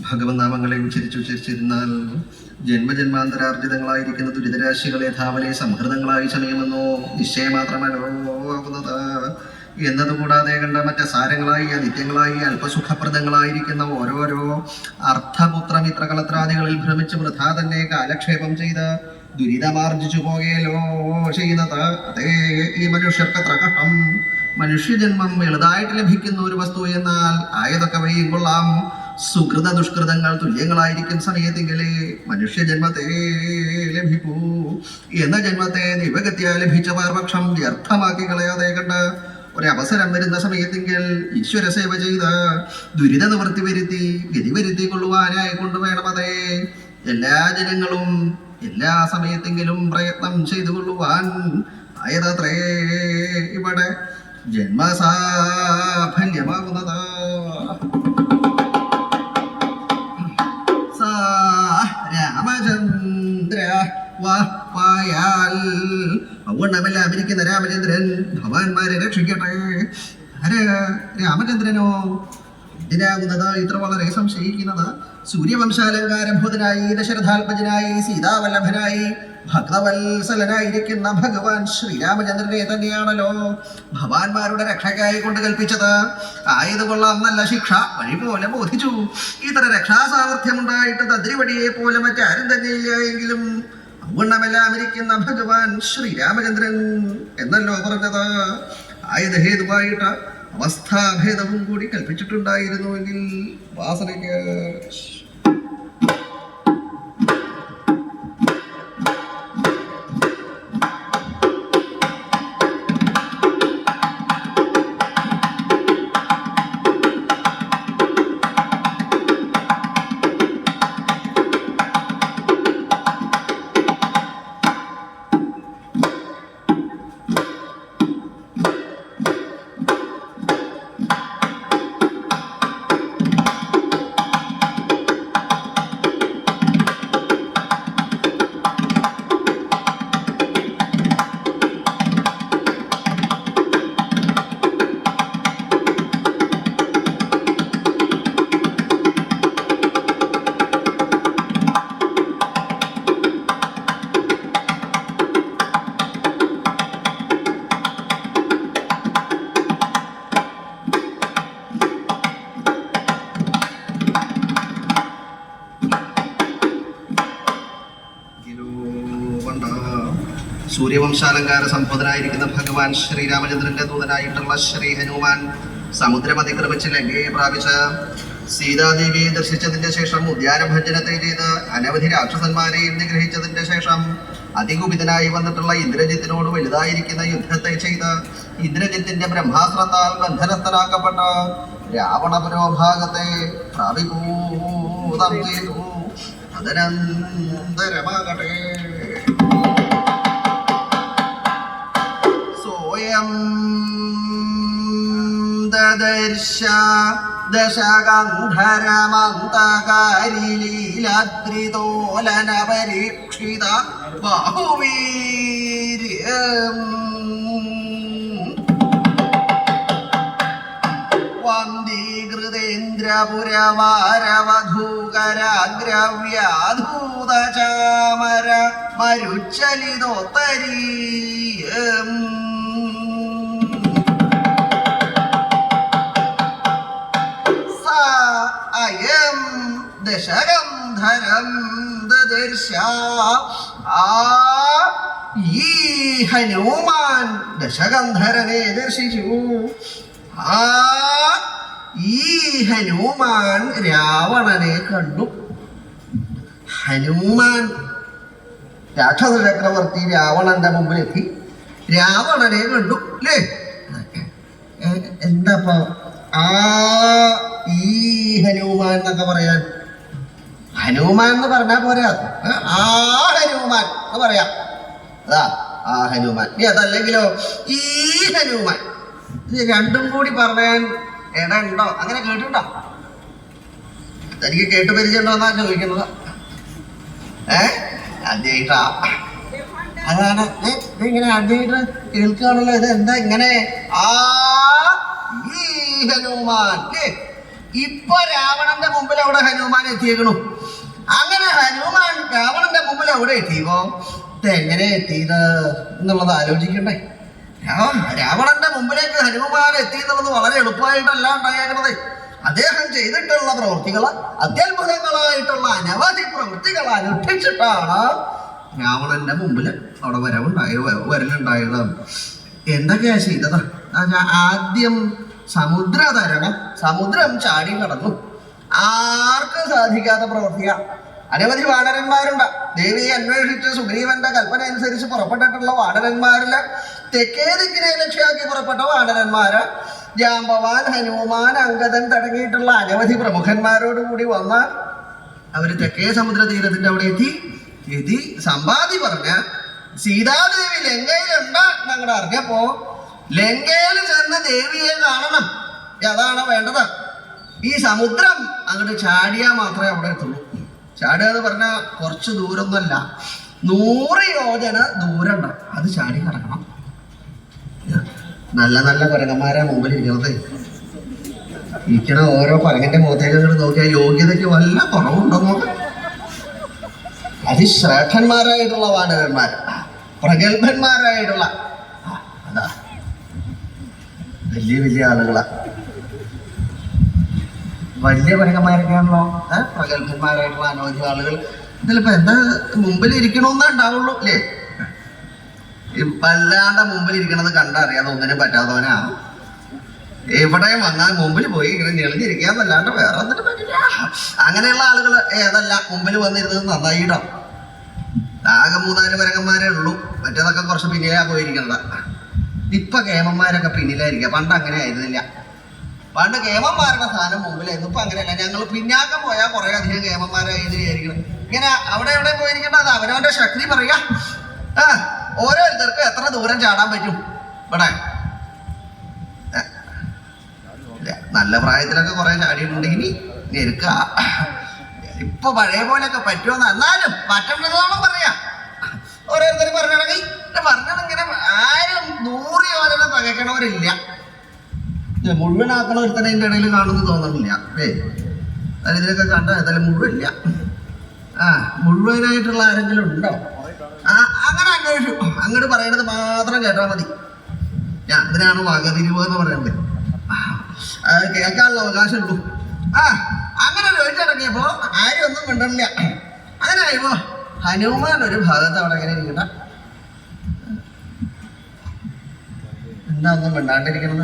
ഭഗവന്നാമങ്ങളെ ഉച്ചരിച്ചിരുന്നാൽ ജന്മജന്മാന്തരാർജിതങ്ങളായിരിക്കുന്ന ദുരിതരാശികൾ യഥാവലെ സംഹൃതങ്ങളായി ചമയുമെന്നോ നിശ്ചയം മാത്രമല്ലോ ആകുന്നത് എന്നതുകൂടാതെ കണ്ട മറ്റ് സാരങ്ങളായി നിത്യങ്ങളായി അല്പസുഖപ്രദങ്ങളായിരിക്കുന്ന ഓരോരോ അർത്ഥപുത്രമിത്രകളത്രാദികളിൽ ഭ്രമിച്ച് വൃഥാ തന്നെ കാലക്ഷേപം ചെയ്ത് ദുരിതമാർജിച്ചു പോകേലോ ചെയ്യുന്നത് അതേ ഈ മനുഷ്യർക്ക് ത്രകഹം. മനുഷ്യജന്മം എളുതായിട്ട് ലഭിക്കുന്ന ഒരു വസ്തു എന്നാൽ ആയതൊക്കെ വയ്യും കൊള്ളാം. സുഹൃത ദുഷ്കൃതങ്ങൾ തുല്യങ്ങളായിരിക്കും സമയത്തെങ്കിലേ മനുഷ്യജന്മത്തെ ലഭിക്കൂ. എന്ന ജന്മത്തെ നിവഗത്യ ലഭിച്ചവർ പക്ഷം വ്യർത്ഥമാക്കി കളയാതെ കണ്ട് ഒരവസരം വരുന്ന സമയത്തെങ്കിൽ ഈശ്വര സേവ ചെയ്ത് ദുരിത നിവൃത്തി വരുത്തി ഗതി വരുത്തി കൊള്ളുവാനായി കൊണ്ടുവേണം. അതേ എല്ലാ ജനങ്ങളും എല്ലാ സമയത്തെങ്കിലും പ്രയത്നം ചെയ്തു കൊള്ളുവാൻ ആയതത്രേ ഇവിടെ ജന്മസാഫല്യമാകുന്നത്. രാമചന്ദ്ര വായാൽ അതുകൊണ്ടമെല്ലാം ഇരിക്കുന്ന രാമചന്ദ്രൻ ഭഗവാന്മാരെ രക്ഷിക്കട്ടെ. രാമചന്ദ്രനോ ഇതിനാകുന്നത് ഇത്ര വളരെ സംശയിക്കുന്നത്? സൂര്യവംശാലങ്കാരഭൂതനായി ദശരഥാത്മജനായി സീതാവല്ലഭനായി ഭക്തവത്സലനായിരിക്കുന്ന ഭഗവാൻ ശ്രീരാമചന്ദ്രനെ തന്നെയാണല്ലോ ഭഗവാന്മാരുടെ രക്ഷയ്ക്കായി കൊണ്ട് കൽപ്പിച്ചത്. ആയതുകൊള്ളാം നല്ല ശിക്ഷ വഴി പോലെ ബോധിച്ചു. ഇത്ര രക്ഷാസാമർഥ്യമുണ്ടായിട്ട് തദ്രിവടിയെ പോലെ മറ്റാരും തന്നെയില്ല എങ്കിലും അവണ്ണമെല്ലാം ഇരിക്കുന്ന ഭഗവാൻ ശ്രീരാമചന്ദ്രൻ എന്നല്ലോ പറഞ്ഞത്. ആയത് ഹേതുവായിട്ട് അവസ്ഥാഭേദവും കൂടി കൽപ്പിച്ചിട്ടുണ്ടായിരുന്നുവെങ്കിൽ വാസനയ്ക്ക് വംശാലങ്കാര സംബോധനായിരിക്കുന്ന ഭഗവാൻ ശ്രീരാമചന്ദ്രന്റെ ദൂതനായിട്ടുള്ള ശ്രീ ഹനുമാൻ സമുദ്രം അതിക്രമിച്ച് ലങ്കയെ പ്രാപിച്ച സീതാദേവിയെ ദർശിച്ചതിന്റെ ശേഷം ഉദ്യാനഭഞ്ജനത്തെ ചെയ്ത് അനവധി രാക്ഷസന്മാരെയും നിഗ്രഹിച്ചതിന്റെ ശേഷം അതികുപിതനായി വന്നിട്ടുള്ള ഇന്ദ്രജിത്തിനോട് വലുതായിരിക്കുന്ന യുദ്ധത്തെ ചെയ്ത് ഇന്ദ്രജിത്തിന്റെ ബ്രഹ്മാസ്ത്രത്താൽ ബന്ധനസ്ഥനാക്കപ്പെട്ട രാവണപുരോഭാഗത്തെ പ്രാപിഭൂതം ചെയ്തു. തദനന്തരമാകട്ടെ സോയം ദദർശ ദശഗന്ധരമന്തകാരിലീലാദ്രിതോലന പരീക്ഷിത ബാഹുവീര്യം വന്ദീകൃതേന്ദ്രപുരവാരവധൂകരാഗ്രവ്യാധൂതചാമര മരുച്ചലിതോത്തരീയം അയം ദശഗന്ധരം ദദർശ. ഈ ഹനുമാൻ ദശഗന്ധരനെ ദർശിച്ചു. ഈ ഹനുമാൻ രാവണനെ കണ്ടു. ഹനുമാൻ രാക്ഷസ ചക്രവർത്തി രാവണന്റെ മുമ്പിലെത്തി രാവണനെ കണ്ടു അല്ലേ? എന്താ ഈ ഹനുമാൻ എന്നൊക്കെ പറയാൻ? ഹനുമാൻ എന്ന് പറഞ്ഞാൽ പോരാ, ആ ഹനുമാൻ എന്ന് പറയാം. അതാ ആ ഹനുമാൻ. ഇനി അതല്ലെങ്കിലോ ഈ ഹനുമാൻ. ഇത് രണ്ടും കൂടി പറയാൻ ഇടണ്ടോ? അങ്ങനെ കേട്ടിട്ടുണ്ടോ? തനിക്ക് കേട്ട് പരിചയമുണ്ടോ എന്നാ ചോദിക്കുന്നത്. ആദ്യമായിട്ടാ? അതാണ് ഇങ്ങനെ ആദ്യമായിട്ട് കേൾക്കുകയാണല്ലോ. ഇത് എന്താ ഇങ്ങനെ? ഈ ഹനുമാൻ ഇപ്പൊ രാവണന്റെ മുമ്പിൽ അവിടെ ഹനുമാൻ എത്തിയേക്കണു. അങ്ങനെ ഹനുമാൻ രാവണന്റെ മുമ്പിൽ അവിടെ എത്തിയപ്പോ ഇതെങ്ങനെ എത്തിയത് എന്നുള്ളത് ആലോചിക്കണ്ടേ? രാവണന്റെ മുമ്പിലേക്ക് ഹനുമാൻ എത്തി എന്നുള്ളത് വളരെ എളുപ്പമായിട്ടല്ല ഉണ്ടായേക്കുന്നത്. അദ്ദേഹം ചെയ്തിട്ടുള്ള പ്രവൃത്തികൾ അത്യത്ഭുതങ്ങളായിട്ടുള്ള അനവധി പ്രവൃത്തികൾ അനുഷ്ഠിച്ചിട്ടാണ് രാവണന്റെ മുമ്പിൽ അവിടെ വരലുണ്ടായത്. എന്തൊക്കെയാ ചെയ്തത്? ആദ്യം സമുദ്രം ചാടി കടന്നു. ആർക്കും സാധിക്കാത്ത പ്രവൃത്തിയാ. അനവധി വാനരന്മാരുണ്ട്. ദേവിയെ അന്വേഷിച്ച് സുഗ്രീവന്റെ കൽപ്പന അനുസരിച്ച് പുറപ്പെട്ടിട്ടുള്ള വാനരന്മാരില് തെക്കേ ദിക്കിനെ ലക്ഷ്യമാക്കി പുറപ്പെട്ട വാനരന്മാര് ജാമ്പവാൻ, ഹനുമാൻ, അങ്കദൻ തുടങ്ങിയിട്ടുള്ള അനവധി പ്രമുഖന്മാരോടുകൂടി വന്ന അവര് തെക്കേ സമുദ്ര തീരത്തിന്റെ അവിടെ എത്തി സമ്പാദി പറഞ്ഞ സീതാദേവി ലങ്കയിലുണ്ട് എന്നങ്ങടെ അറിഞ്ഞപ്പോ ലങ്കയിൽ ചെന്ന് ദേവിയെ കാണണം. അതാണ് വേണ്ടത്. ഈ സമുദ്രം അങ്ങോട്ട് ചാടിയാൽ മാത്രമേ അവിടെ എത്തുള്ളൂ. ചാടുക എന്ന് പറഞ്ഞാൽ കുറച്ച് ദൂരമൊന്നുമല്ല, 100 യോജന ദൂരം ഉണ്ട്. അത് ചാടി കിടക്കണം. നല്ല നല്ല കുരങ്ങന്മാരാ മുമ്പിൽ ഇരിക്കണത്. ഇരിക്കണ ഓരോ കുരങ്ങന്റെ മുഖത്തേക്ക് നോക്കിയാൽ യോഗ്യതയ്ക്ക് വല്ല കുറവുണ്ടോ നോക്കാം. അതിശ്രേഷ്ഠന്മാരായിട്ടുള്ള വാനരന്മാർ, പ്രഗത്ഭന്മാരായിട്ടുള്ള അതാ വലിയ വലിയ ആളുകളാ. വലിയ കുരങ്ങന്മാരൊക്കെയാണല്ലോ പ്രഗത്ഭന്മാരായിട്ടുള്ള അനവധി ആളുകൾ. ഇതിലിപ്പോ എന്താ മുമ്പിൽ ഇരിക്കണമെന്നേ ഉണ്ടാവുള്ളൂ അല്ലേ? വല്ലാണ്ട് മുമ്പിൽ ഇരിക്കണത് കണ്ടറിയാതെ ഒന്നിനും പറ്റാത്തവനാ. എവിടെയും വന്നാൽ മുമ്പിൽ പോയി ഇങ്ങനെ ഞെളിഞ്ഞിരിക്കാന്നല്ലാണ്ട് വേറെ ഒന്നിനും പറ്റില്ല. അങ്ങനെയുള്ള ആളുകൾ ഏതല്ല മുമ്പിൽ വന്നിരുന്നത് നന്നായിട്ടോ. ആകെ 3-4 കുരങ്ങന്മാരേ ഉള്ളൂ. മറ്റേതൊക്കെ കുറച്ച് പിന്നിലാ പോയിരിക്കണത്. ഇപ്പൊ കേമന്മാരൊക്കെ പിന്നിലായിരിക്കുക. പണ്ട് അങ്ങനെ ആയിരുന്നില്ല. പണ്ട് കേമന്മാരുടെ സ്ഥാനം മുമ്പിലായിരുന്നു. ഇപ്പൊ അങ്ങനെയല്ല. ഞങ്ങൾ പിന്നാക്കം പോയാൽ കുറെ അധികം കേമന്മാരായിരിക്കണം. ഇങ്ങനെ അവിടെ എവിടെ പോയിരിക്കേണ്ടത് അവനവന്റെ ശക്തി പറയാ. ഓരോരുത്തർക്കും എത്ര ദൂരം ചാടാൻ പറ്റും. ഇവിടെ നല്ല പ്രായത്തിലൊക്കെ കുറെ ചാടിയിട്ടുണ്ടെങ്കിൽ ഞെരുക്ക. ഇപ്പൊ പഴയ പോലെയൊക്കെ പറ്റുമെന്ന് എന്നാലും പറ്റേണ്ടതോളം പറയാ. ഓരോരുത്തരും പറഞ്ഞിറങ്ങി പറഞ്ഞിങ്ങനെ ആരും 100 യോജന പകയ്ക്കണവരില്ല. മുഴുവനാക്കണ ഒരുത്തന്നെ അതിൻ്റെ ഇടയിൽ കാണുമെന്ന് തോന്നുന്നില്ല. ഇതിലൊക്കെ കണ്ട ഏതായാലും മുഴുവനില്ല. മുഴുവനായിട്ടുള്ള ആരെങ്കിലും ഉണ്ടോ? അങ്ങനെ അന്വേഷിച്ചു. അങ്ങോട്ട് പറയണത് മാത്രം കേട്ടാൽ മതി. അതിനാണ് വകതിരിവ് എന്ന് പറയുന്നത്. അത് കേൾക്കാനുള്ള അവകാശമുള്ളൂ. അങ്ങനെ ചോദിച്ചിറങ്ങിയപ്പോ ആരും ഒന്നും മിണ്ടണില്ല. അങ്ങനെ ആയപ്പോ ഹനുമാൻ ഒരു ഭാഗത്ത് അവിടെ ഇങ്ങനെ ഇരിക്കട്ടെ. എന്താ ഒന്നും മിണ്ടാണ്ടിരിക്കണത്?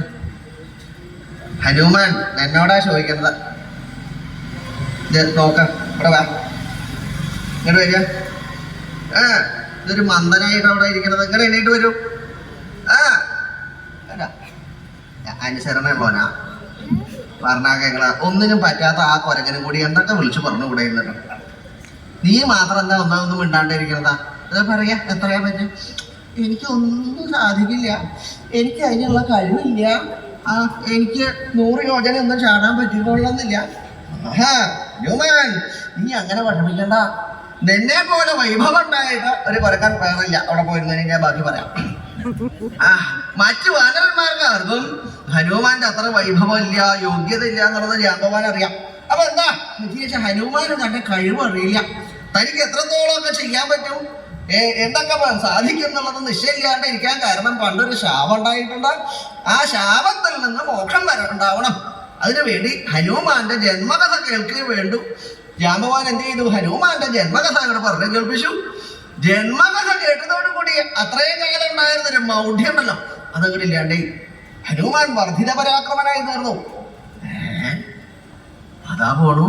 ഹനുമാൻ എന്നോടാ ചോദിക്കുന്നത്. നോക്കാം, ഇവിടെ വാ, ഇങ്ങോട്ട് വരിക. ഇതൊരു മന്ദനായിട്ട് അവിടെ ഇരിക്കണത്. ഇങ്ങനെ എണീട്ട് വരൂ. അനുസരണയുള്ളവനാ പറഞ്ഞാ ഒന്നിനും പറ്റാത്ത ആ കൊരങ്ങനും കൂടി എന്തൊക്കെ വിളിച്ചു പറഞ്ഞു കൂടെ ഇരുന്നിട്ട് നീ മാത്രം എന്താ ഒന്നും മിണ്ടാണ്ടിരിക്കണതാ? അത് പറയാ, എത്രയാ പറ്റും? എനിക്കൊന്നും സാധിക്കില്ല, എനിക്ക് അതിനുള്ള കഴിവില്ല, എനിക്ക് 100 യോജന ഒന്നും ചാടാൻ പറ്റിക്കൊള്ളുന്നില്ല. ഹ്യൂമൻ, നീ അങ്ങനെ വിഷമിക്കണ്ട. നിന്നെ പോലെ വൈഭവം ഉണ്ടായിട്ട് ഒരു കൊരക്കാൻ വേറില്ല. അവിടെ പോയിരുന്നതിന് ഞാൻ ബാക്കി പറയാം. മറ്റു വാനരന്മാർക്ക് ആർക്കും ഹനുമാന്റെ അത്ര വൈഭവം ഇല്ല, യോഗ്യത ഇല്ല എന്നുള്ളത് ജാമ്പവാൻ അറിയാം. അപ്പൊ എന്താ വിശേഷം? ഹനുമാന് തന്റെ കഴിവ് അറിയില്ല. തനിക്ക് എത്രത്തോളം ഒക്കെ ചെയ്യാൻ പറ്റും, എന്തൊക്കെ സാധിക്കും എന്നുള്ളത് നിശ്ചയില്ലാണ്ട് ഇരിക്കാൻ കാരണം പണ്ടൊരു ശാപം ഉണ്ടായിട്ടുണ്ട്. ആ ശാപത്തിൽ നിന്ന് മോക്ഷം ഉണ്ടാവണം. അതിനുവേണ്ടി ഹനുമാന്റെ ജന്മകഥ കേൾക്കേ വേണ്ടു. ജാമ്പവാൻ എന്ത് ചെയ്തു? ഹനുമാന്റെ ജന്മകഥ അങ്ങോട്ട് പറഞ്ഞു കേൾപ്പിച്ചു. ജന്മകഥ കേട്ടതോടുകൂടി അത്രയും കാലം ഉണ്ടായിരുന്നൊരു മൗഢ്യം ഉണ്ടല്ലോ, അതങ്ങോട്ട് ഇല്ലാണ്ടേ ഹനുമാൻ വർദ്ധിത പരാക്രമനായി തീർന്നു. അതാ പോണു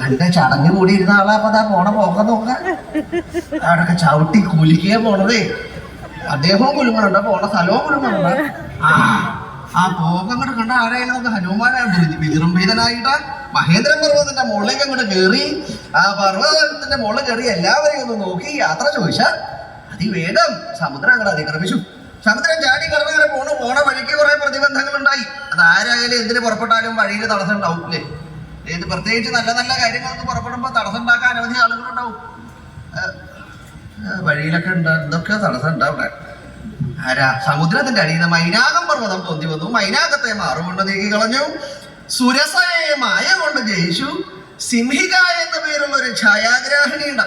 കണ്ട ചടഞ്ഞു കൂടിയിരുന്ന ആളാ. അപ്പൊ അതാ പോണ പോക്ക നോക്ക, അവിടൊക്കെ ചവിട്ടി കുലുക്കിയേ പോണതേ. അദ്ദേഹവും കുലുങ്ങുന്നുണ്ട്, പോണ സ്ഥലവും കുലുങ്ങുന്നുണ്ട്. ആ പോക്കങ്ങോട്ട് കണ്ട ആരായാലും നമുക്ക് ഹനുമാനാണ് വിജൃംഭിതനായിട്ട് മഹേന്ദ്രൻ പർവ്വതത്തിന്റെ മുകളിലേക്ക് അങ്ങോട്ട് കയറി. ആ പർവ്വതത്തിന്റെ മുകളിൽ കയറി എല്ലാവരെയും ഒന്ന് നോക്കി യാത്ര ചോദിച്ചാൽ അതിവേഗം സമുദ്രം അങ്ങോട്ട് അതിക്രമിച്ചു. സമുദ്രം ചാടി കടന്നങ്ങനെ പോണ വഴിക്ക് കുറെ പ്രതിബന്ധങ്ങൾ ഉണ്ടായി. അതാരായാലും എന്തിന് പുറപ്പെട്ടാലും വഴിയിൽ തടസ്സം ഉണ്ടാവും അല്ലേ? ഏത് പ്രത്യേകിച്ച് നല്ല നല്ല കാര്യങ്ങൾക്ക് പുറപ്പെടുമ്പോൾ തടസ്സം ഉണ്ടാക്കാൻ അനവധി ആളുകളുണ്ടാവും. വഴിയിലൊക്കെ എന്തൊക്കെ തടസ്സം ഉണ്ടാവിടെ. സമുദ്രത്തിന്റെ അടിയിൽ നിന്ന് മൈനാകം പർവ്വതം പൊന്തി വന്നു. മൈനാകത്തെ മാറുകൊണ്ട് നീക്കി കളഞ്ഞു. സുരസയെ മായ കൊണ്ട് ജയിച്ചു. സിംഹിക എന്ന പേരുള്ള ഒരു ഛായാഗ്രാഹിണി ഉണ്ട്.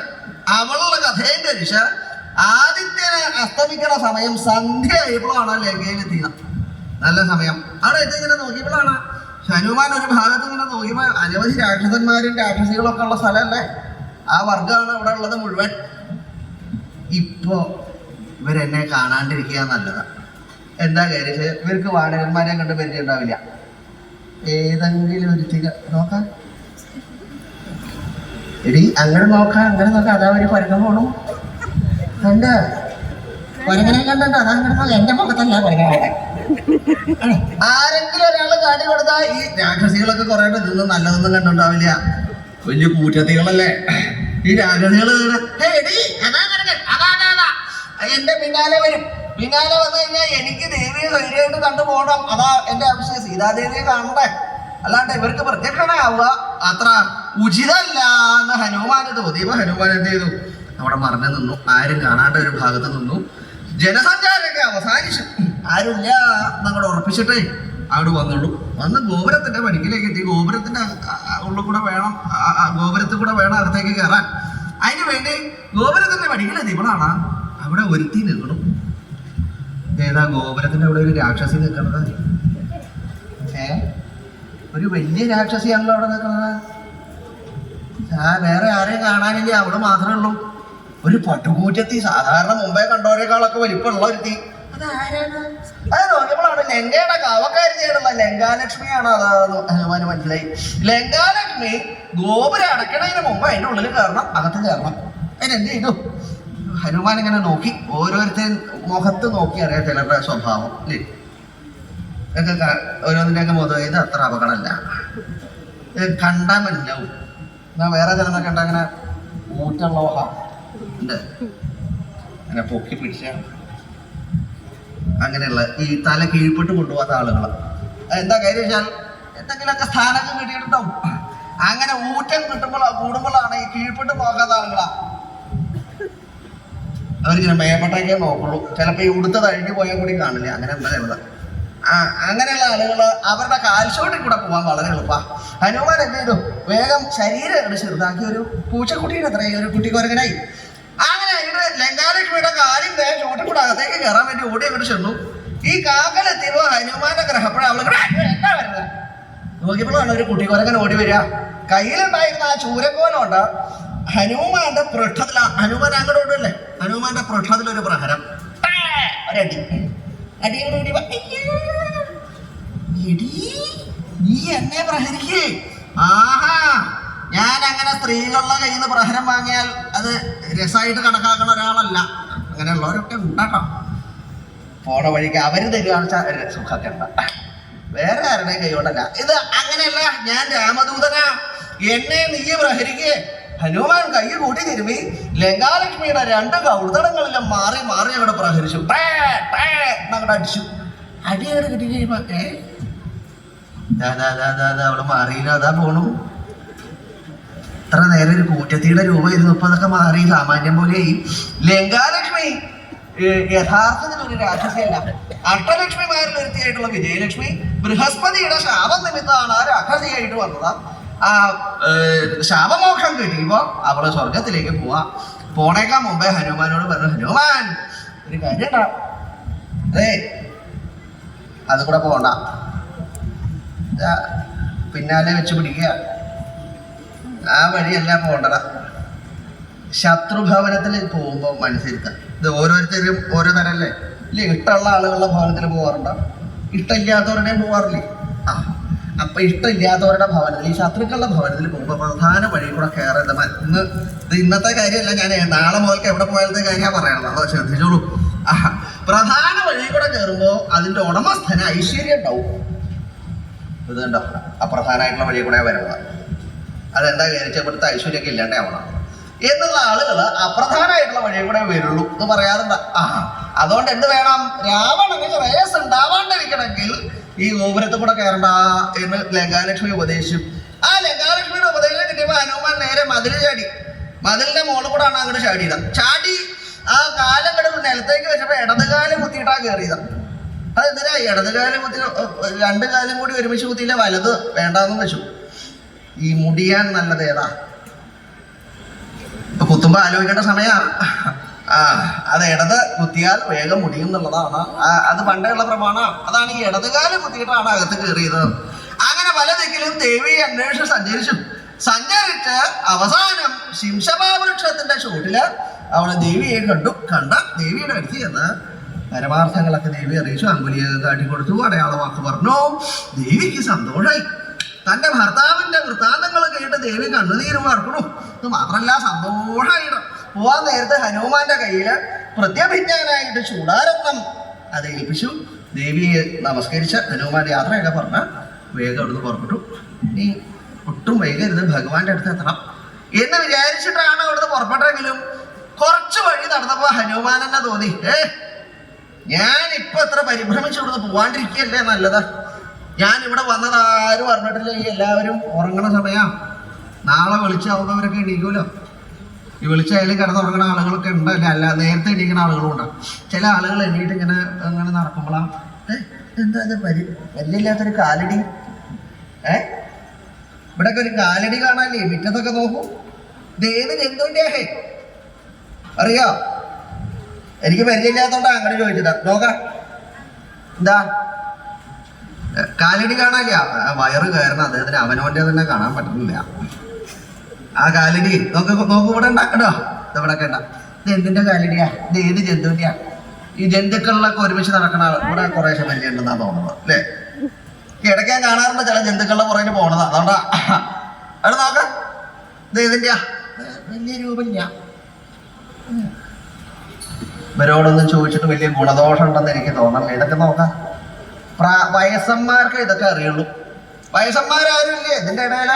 അവളുടെ കഥയുടെ ദിശ ആദിത്യനെ അസ്തമിക്കണ സമയം സന്ധ്യ ആയപ്പോഴാണ് ലങ്കയിലെത്തിയത്. നല്ല സമയം. അവിടെ എത്തിങ്ങനെ നോക്കിയപ്പോഴാണ് ഹനുമാൻ ഒരു ഭാഗത്ത് ഇങ്ങനെ നോക്കിയപ്പോൾ അനവധി രാക്ഷസന്മാരും രാക്ഷസികളൊക്കെ ഉള്ള സ്ഥലമല്ലേ, ആ വർഗമാണ് ഇവിടെ ഉള്ളത് മുഴുവൻ. ഇപ്പോ ഇവരെന്നെ കാണാണ്ടിരിക്കുക നല്ലതാ. എന്താ കാര്യം? ഇവർക്ക് വാനരന്മാരെ കണ്ട് പരിചയം ഉണ്ടാവില്ല. ഏതെങ്കിലും ഒരു നോക്കാം, എടി അങ്ങനെ നോക്കാം, അങ്ങനെ നോക്കാം. അതാ ഒരു കുരങ്ങൻ പോണു. കണ്ട കുരങ്ങനെ കണ്ടോ? അതാ കിടന്നോ എന്റെ മുഖത്തല്ല കുരങ്ങ. ആരെങ്കിലും ഒരാള് കാട്ടി കൊടുത്താൽ ഈ രാക്ഷസികളൊക്കെ കുറെ നിന്ന് നല്ലതൊന്നും കണ്ടുണ്ടാവില്ല. വലിയ കൂറ്റത്തികളല്ലേ ഈ രാക്ഷസികൾ. എന്റെ പിന്നാലെ വരും. പിന്നാലെ വന്നു കഴിഞ്ഞാൽ എനിക്ക് ദേവിയെ ധൈര്യമായിട്ട് കണ്ടുപോകണം. അതാ എന്റെ ആവശ്യം. സീതാദേവിയെ കാണണ്ടേ, അല്ലാണ്ട് ഇവർക്ക് പ്രത്യക്ഷനാവുക അത്ര ഉചിതല്ല എന്ന് ഹനുമാന് തോന്നിയപ്പോ ഹനുമാൻ എന്ത് ചെയ്തു? അവിടെ മറഞ്ഞു നിന്നു. ആരും കാണാണ്ട ഒരു ഭാഗത്ത് നിന്നു. ജനസഞ്ചാരമൊക്കെ അവസാനിച്ചു. ആരുമില്ല എന്നങ്ങോട്ട് ഉറപ്പിച്ചിട്ടേ അവിടെ വന്നുള്ളൂ. വന്ന് ഗോപുരത്തിന്റെ പടിക്കിലേക്ക് എത്തി. ഗോപുരത്തിന്റെ ഉള്ളിൽ കൂടെ വേണം, ഗോപുരത്തിൽ കൂടെ വേണം അകത്തേക്ക് കയറാൻ. അതിന് വേണ്ടി ഗോപുരത്തിന്റെ പടിക്കിലെത്തിയപ്പോഴാണ് അവിടെ ഒരുത്തി നിൽക്കണം. ഏതാ ഗോപുരത്തിന്റെ അവിടെ ഒരു രാക്ഷസി നിൽക്കുന്നത്? ഒരു വലിയ രാക്ഷസിയാണല്ലോ അവിടെ നിൽക്കുന്നത്. വേറെ ആരെയും കാണാനില്ല, അവിടെ മാത്രമേ ഉള്ളൂ. ഒരു പട്ടുകൂറ്റത്തി, സാധാരണ മുമ്പേ കണ്ടവരെക്കാളൊക്കെ വലിപ്പമുള്ള ഒരുത്തി. അതാരാണ്? അത് നോക്കിയപ്പോഴാണ് ലങ്കയുടെ കാവക്കാരിയായിട്ടുള്ള ലങ്കാലക്ഷ്മിയാണ്. അതാണെന്ന് ഹനുമാന് മനസ്സിലായി. ലങ്കാലക്ഷ്മി ഗോപുരം അടയ്ക്കണതിന് മുമ്പ് അതിൻ്റെ ഉള്ളിൽ കയറണം, അകത്ത് കയറണം. അതിനെന്ത് ചെയ്തു? ഹനുമാൻ ഇങ്ങനെ നോക്കി, ഓരോരുത്തർ മുഖത്ത് നോക്കി അറിയാം ചിലരുടെ സ്വഭാവം അല്ലേ. ഇതൊക്കെ ഓരോന്നിൻ്റെയൊക്കെ മുഖം ഇത് അത്ര അപകടമല്ല, ഇത് കണ്ടാൽ മനസ്സിലാവും. എന്നാൽ വേറെ ചിലനെ കണ്ട അങ്ങനെ ഊറ്റുള്ള ഉണ്ട്, അങ്ങനെ പൊക്കി പിടിച്ച അങ്ങനെയുള്ള ഈ തല കീഴ്പ്പെട്ട് കൊണ്ടുപോകാത്ത ആളുകൾ. എന്താ കാര്യം വെച്ചാൽ എന്തെങ്കിലുമൊക്കെ സ്ഥാനമൊക്കെ കിട്ടിയിട്ടുണ്ടാവും. അങ്ങനെ ഊറ്റം കൂടുമ്പോഴാണ് ഈ കീഴ്പ്പെട്ട് പോകാത്ത ആളുകളാ. അവരിങ്ങനെ മേപ്പെട്ടേക്കേ നോക്കുള്ളൂ. ചിലപ്പോൾ ഈ ഉടുത്തത് അഴിഞ്ഞു പോയാൽ കൂടി കാണില്ല. അങ്ങനെ എന്താ ചെയ്യുന്നത്? അങ്ങനെയുള്ള ആളുകൾ അവരുടെ കാൽച്ചോട്ടിൽ കൂടെ പോകാൻ വളരെ എളുപ്പമാണ്. ഹനുമാൻ എന്ത് ചെയ്തു? വേഗം ശരീരം ചെറുതാക്കി ഒരു പൂച്ചക്കുട്ടിയുടെ അത്രയും ഒരു കുട്ടിക്കൊരങ്ങനായി. അങ്ങനെ ഇവിടെ ലങ്കാലക്ഷ്മിയുടെ കാലിന്റെ ചോട്ടിൽ കൂടെ അകത്തേക്ക് കയറാൻ വേണ്ടി ഓടി അങ്ങോട്ട് ചെന്നു. ഈ കാക്കലെത്തിയപ്പോ ഹനുമാന്റെ ഗ്രഹപ്പഴ അവള് എന്താ വരുന്നത് നോക്കിയപ്പോഴാണ് ഒരു കുട്ടിക്കൊരങ്ങൻ ഓടി വരിക. കയ്യിലുണ്ടായിരുന്ന ആ ചൂരക്കോലുണ്ട് ഹനുമാന്റെ പൃഷ്ഠത്തില. ഹനുമാൻ അങ്ങോട്ട് ഓടല്ലേ, ഹനുമാന്റെ പൃഷ്ഠത്തിലൊരു പ്രഹരം, ഒരടി. അടിയോട് കൂടി നീ എന്നെ പ്രഹരിക്കേ. ആഹാ, ഞാൻ അങ്ങനെ സ്ത്രീകളുടെ കയ്യിൽ നിന്ന് പ്രഹരം വാങ്ങിയാൽ അത് രസമായിട്ട് കണക്കാക്കുന്ന ഒരാളല്ല. അങ്ങനെയുള്ളവരൊക്കെ ഉണ്ടാട്ടോ. പോണ വഴിക്ക് അവര് തരുവാണെച്ചാൽ സുഖമൊക്കെ ഉണ്ട, വേറെ ആരുടെയും കൈകൊണ്ടല്ല. ഇത് അങ്ങനെയല്ല, ഞാൻ രാമദൂതനാ, എന്നെ നീ പ്രഹരിക്കേ. ഹനുമാൻ കൈ കൂട്ടി തിരുമ്പി ലങ്കാലക്ഷ്മിയുടെ 2 കൗതടങ്ങളിലും മാറി മാറി അങ്ങോട്ട് പ്രഹരിച്ചു. അങ്ങോട്ട് അടിച്ചു. അടി അങ്ങോട്ട് കിട്ടി കഴിയുമ്പോ അവള് മാറിയില്ല, അതാ പോണു. ഇത്ര നേരം ഒരു കൂറ്റത്തിയുടെ രൂപ ഇരുന്നു, ഇപ്പൊ അതൊക്കെ മാറി സാമാന്യം പോലെയായി. ലങ്കാലക്ഷ്മി യഥാർത്ഥത്തിൽ ഒരു രാക്ഷസിയല്ല, അഷ്ടലക്ഷ്മിമാരിൽ ഒരുത്തിയായിട്ടുള്ള വിജയലക്ഷ്മി ബൃഹസ്പതിയുടെ ശാപം നിമിത്തമാണ് ആ രാക്ഷസിയായിട്ട് വന്നത്. ആ ശാപമോക്ഷം കിട്ടിയപ്പോ അവള് സ്വർഗത്തിലേക്ക് പോണേക്കാൾ മുമ്പേ ഹനുമാനോട് പറഞ്ഞു, ഹനുമാൻ ഒരു കാര്യം ഉണ്ടാ, അത് കൂടെ പോണ്ട, പിന്നാലെ വെച്ച് പിടിക്കുക, ആ വഴിയല്ല പോണ്ടട. ശത്രുഭവനത്തിൽ പോകുമ്പോ മനസ്സിരുത്താം. ഇത് ഓരോരുത്തരും ഓരോ തരല്ലേ. ഇല്ലേ, ഇഷ്ടമുള്ള ആളുകളുടെ ഭവനത്തിൽ പോകാറുണ്ടോ? ഇഷ്ടമില്ലാത്തവരുടെയും പോകാറില്ലേ? അപ്പൊ ഇഷ്ടമില്ലാത്തവരുടെ ഭവനത്തിൽ, ഈ ശത്രുക്കളുടെ ഭവനത്തിൽ പോകുമ്പോൾ പ്രധാന വഴി കൂടെ കയറുന്നത് ഇന്നത്തെ കാര്യമല്ല, ഞാൻ നാളെ മുതൽക്ക് എവിടെ പോയാലത്തെ കാര്യമാണ് പറയണത്, അതോ ശ്രദ്ധിച്ചോളൂ. പ്രധാന വഴി കൂടെ കയറുമ്പോ അതിന്റെ ഉടമസ്ഥന് ഐശ്വര്യം ഉണ്ടാവും. ഇത് കണ്ടോ, അപ്രധാനമായിട്ടുള്ള വഴി കൂടെ വരുന്നത്. അതെന്താ വിചാരിച്ച ഇവിടുത്തെ ഐശ്വര്യമൊക്കെ ഇല്ലാണ്ടേ ആവണം എന്നുള്ള ആളുകൾ അപ്രധാനമായിട്ടുള്ള വഴി കൂടെ വരുള്ളൂ എന്ന് പറയാറുണ്ട്. അതുകൊണ്ട് എന്ത് വേണം, രാവണന് ശ്രേയസ് ഉണ്ടാവാണ്ടിരിക്കണമെങ്കിൽ ഈ ഗോപുരത്തിൽ കൂടെ കയറണ്ട എന്ന് ലങ്കാലക്ഷ്മി ഉപദേശിച്ചു. ആ ലങ്കാലക്ഷ്മിയുടെ ഉപദേശം കിട്ടിയപ്പോ ഹനുമാൻ നേരെ മതിൽ ചാടി. മതിലിന്റെ മുകളിൽ കൂടെയാണ് അങ്ങോട്ട് ചാടി ആ കാലം കിടന്ന് നിലത്തേക്ക് വെച്ചപ്പോ ഇടതുകാലം കുത്തിയിട്ടാ കയറിയതാ. അതെന്തിനാ ഇടതുകാലം കുത്തി, 2 കാലം കൂടി ഒരുമിച്ച് കുത്തിയില്ല, വലത് വേണ്ടാന്നും വെച്ചു. ഈ മുടിയാൻ നല്ലത് ഏതാ? ഇപ്പൊ കുത്തുമ്പോ ആലോചിക്കേണ്ട സമയാ. അത് ഇടത് കുത്തിയാൽ വേഗം മുടിയും എന്നുള്ളതാണ്. അത് പണ്ടേയുള്ള പ്രമാണം. അതാണ് ഈ ഇടതുകാലം കുത്തിയിട്ടാണ് അകത്ത് കയറിയത്. അങ്ങനെ പല ദിക്കിലും ദേവിയെ അന്വേഷിച്ച് സഞ്ചരിച്ച് അവസാനം ശിംശപാവൃക്ഷത്തിന്റെ ചുവട്ടില് അവള് ദേവിയെ കണ്ട ദേവിയുടെ അടുത്ത് ചെന്ന് പരമാർത്ഥങ്ങളൊക്കെ ദേവി അറിയിച്ചു. അങ്കുലിയൊക്കെ കാട്ടിക്കൊടുത്തു, അടയാളവാക്ക് പറഞ്ഞു. ദേവിക്ക് സന്തോഷമായി. തന്റെ ഭർത്താവിന്റെ വൃത്താന്തങ്ങൾ കേട്ട് ദേവി കണ്ണുനീര് മറക്കണു. ഇത് മാത്രല്ല, സന്തോഷമായിട്ട് പോവാൻ നേരത്തെ ഹനുമാന്റെ കയ്യില് പ്രത്യഭിജ്ഞാനായിട്ട് ചൂടാരത്നം അത് ഏൽപ്പിച്ചു. ദേവിയെ നമസ്കരിച്ച് ഹനുമാൻ യാത്രയൊക്കെ പറഞ്ഞ വേഗം അവിടുന്ന് പുറപ്പെട്ടു. നീ ഒട്ടും വൈകരുത്, ഭഗവാന്റെ അടുത്ത് എത്തണം എന്ന് വിചാരിച്ചിട്ടാണ് അവിടുന്ന് പുറപ്പെട്ടെങ്കിലും കുറച്ച് വഴി നടന്നപ്പോ ഹനുമാൻ തന്നെ തോന്നി, ഞാനിപ്പോ എത്ര പരിഭ്രമിച്ച് ഇവിടുന്ന് പോവാണ്ടിരിക്കുകയല്ലേ നല്ലത്. ഞാൻ ഇവിടെ വന്നത് ആരും അറിഞ്ഞിട്ടില്ല, ഈ എല്ലാവരും ഉറങ്ങണ സമയം. നാളെ വെളിച്ചാവുന്നവരൊക്കെ എണീക്കുമല്ലോ. ഈ വെളിച്ചായാലും കിടന്നുറങ്ങുന്ന ആളുകളൊക്കെ ഉണ്ടല്ലേ, അല്ല നേരത്തെ എണീക്കുന്ന ആളുകളും ഉണ്ടാവും. ചില ആളുകൾ എണീറ്റ് ഇങ്ങനെ നടക്കുമ്പോഴാണ് എന്താ വലിയില്ലാത്തൊരു കാലടി. ഇവിടെയൊക്കെ ഒരു കാലടി കാണാല്ലേ, മുറ്റത്തൊക്കെ നോക്കൂ. ഇതേത് ജന്തുവിൻ്റെ അറിയോ? എനിക്ക് പരിചയമില്ലാത്തോണ്ടാ അങ്ങനെ ചോദിച്ചതാ. നോക്കാം, എന്താ കാലടി കാണാനില്ല. വയറ് കയറുന്ന അദ്ദേഹത്തിന് അവനവൻ്റെ തന്നെ കാണാൻ പറ്റുന്നില്ല. ആ കാലടി നോക്ക് ഇവിടെ ഉണ്ടാക്കട്ടോ, ഇതെവിടെയൊക്കെ ഉണ്ടാ. ഇത് എന്തിന്റെ കാലടിയാ? ഇത് ഏത് ജന്തുവിന്റെയാ? ഈ ജന്തുക്കളിലൊക്കെ ഒരുമിച്ച് നടക്കണ ഇവിടെ കുറേശ്ശെ വലിയ ഉണ്ടെന്നാ തോന്നുന്നത് അല്ലേ? ഇടയ്ക്ക് ഞാൻ കാണാറുണ്ട് ചില ജന്തുക്കളുടെ പുറകിന് പോണതാ. അതുകൊണ്ടാ അവിടെ നോക്കാം. ഇത് ഏതിന്റെയാ? വലിയ രൂപമില്ല. ഇവരോടൊന്നും ചോദിച്ചിട്ട് വലിയ ഗുണദോഷം ഉണ്ടെന്ന് എനിക്ക് തോന്നണം. ഇതൊക്കെ നോക്കാം. വയസ്സന്മാർക്ക് ഇതൊക്കെ അറിയുള്ളൂ. വയസ്സന്മാരാരും ഇല്ലേ ഇതിന്റെ ഇടയില?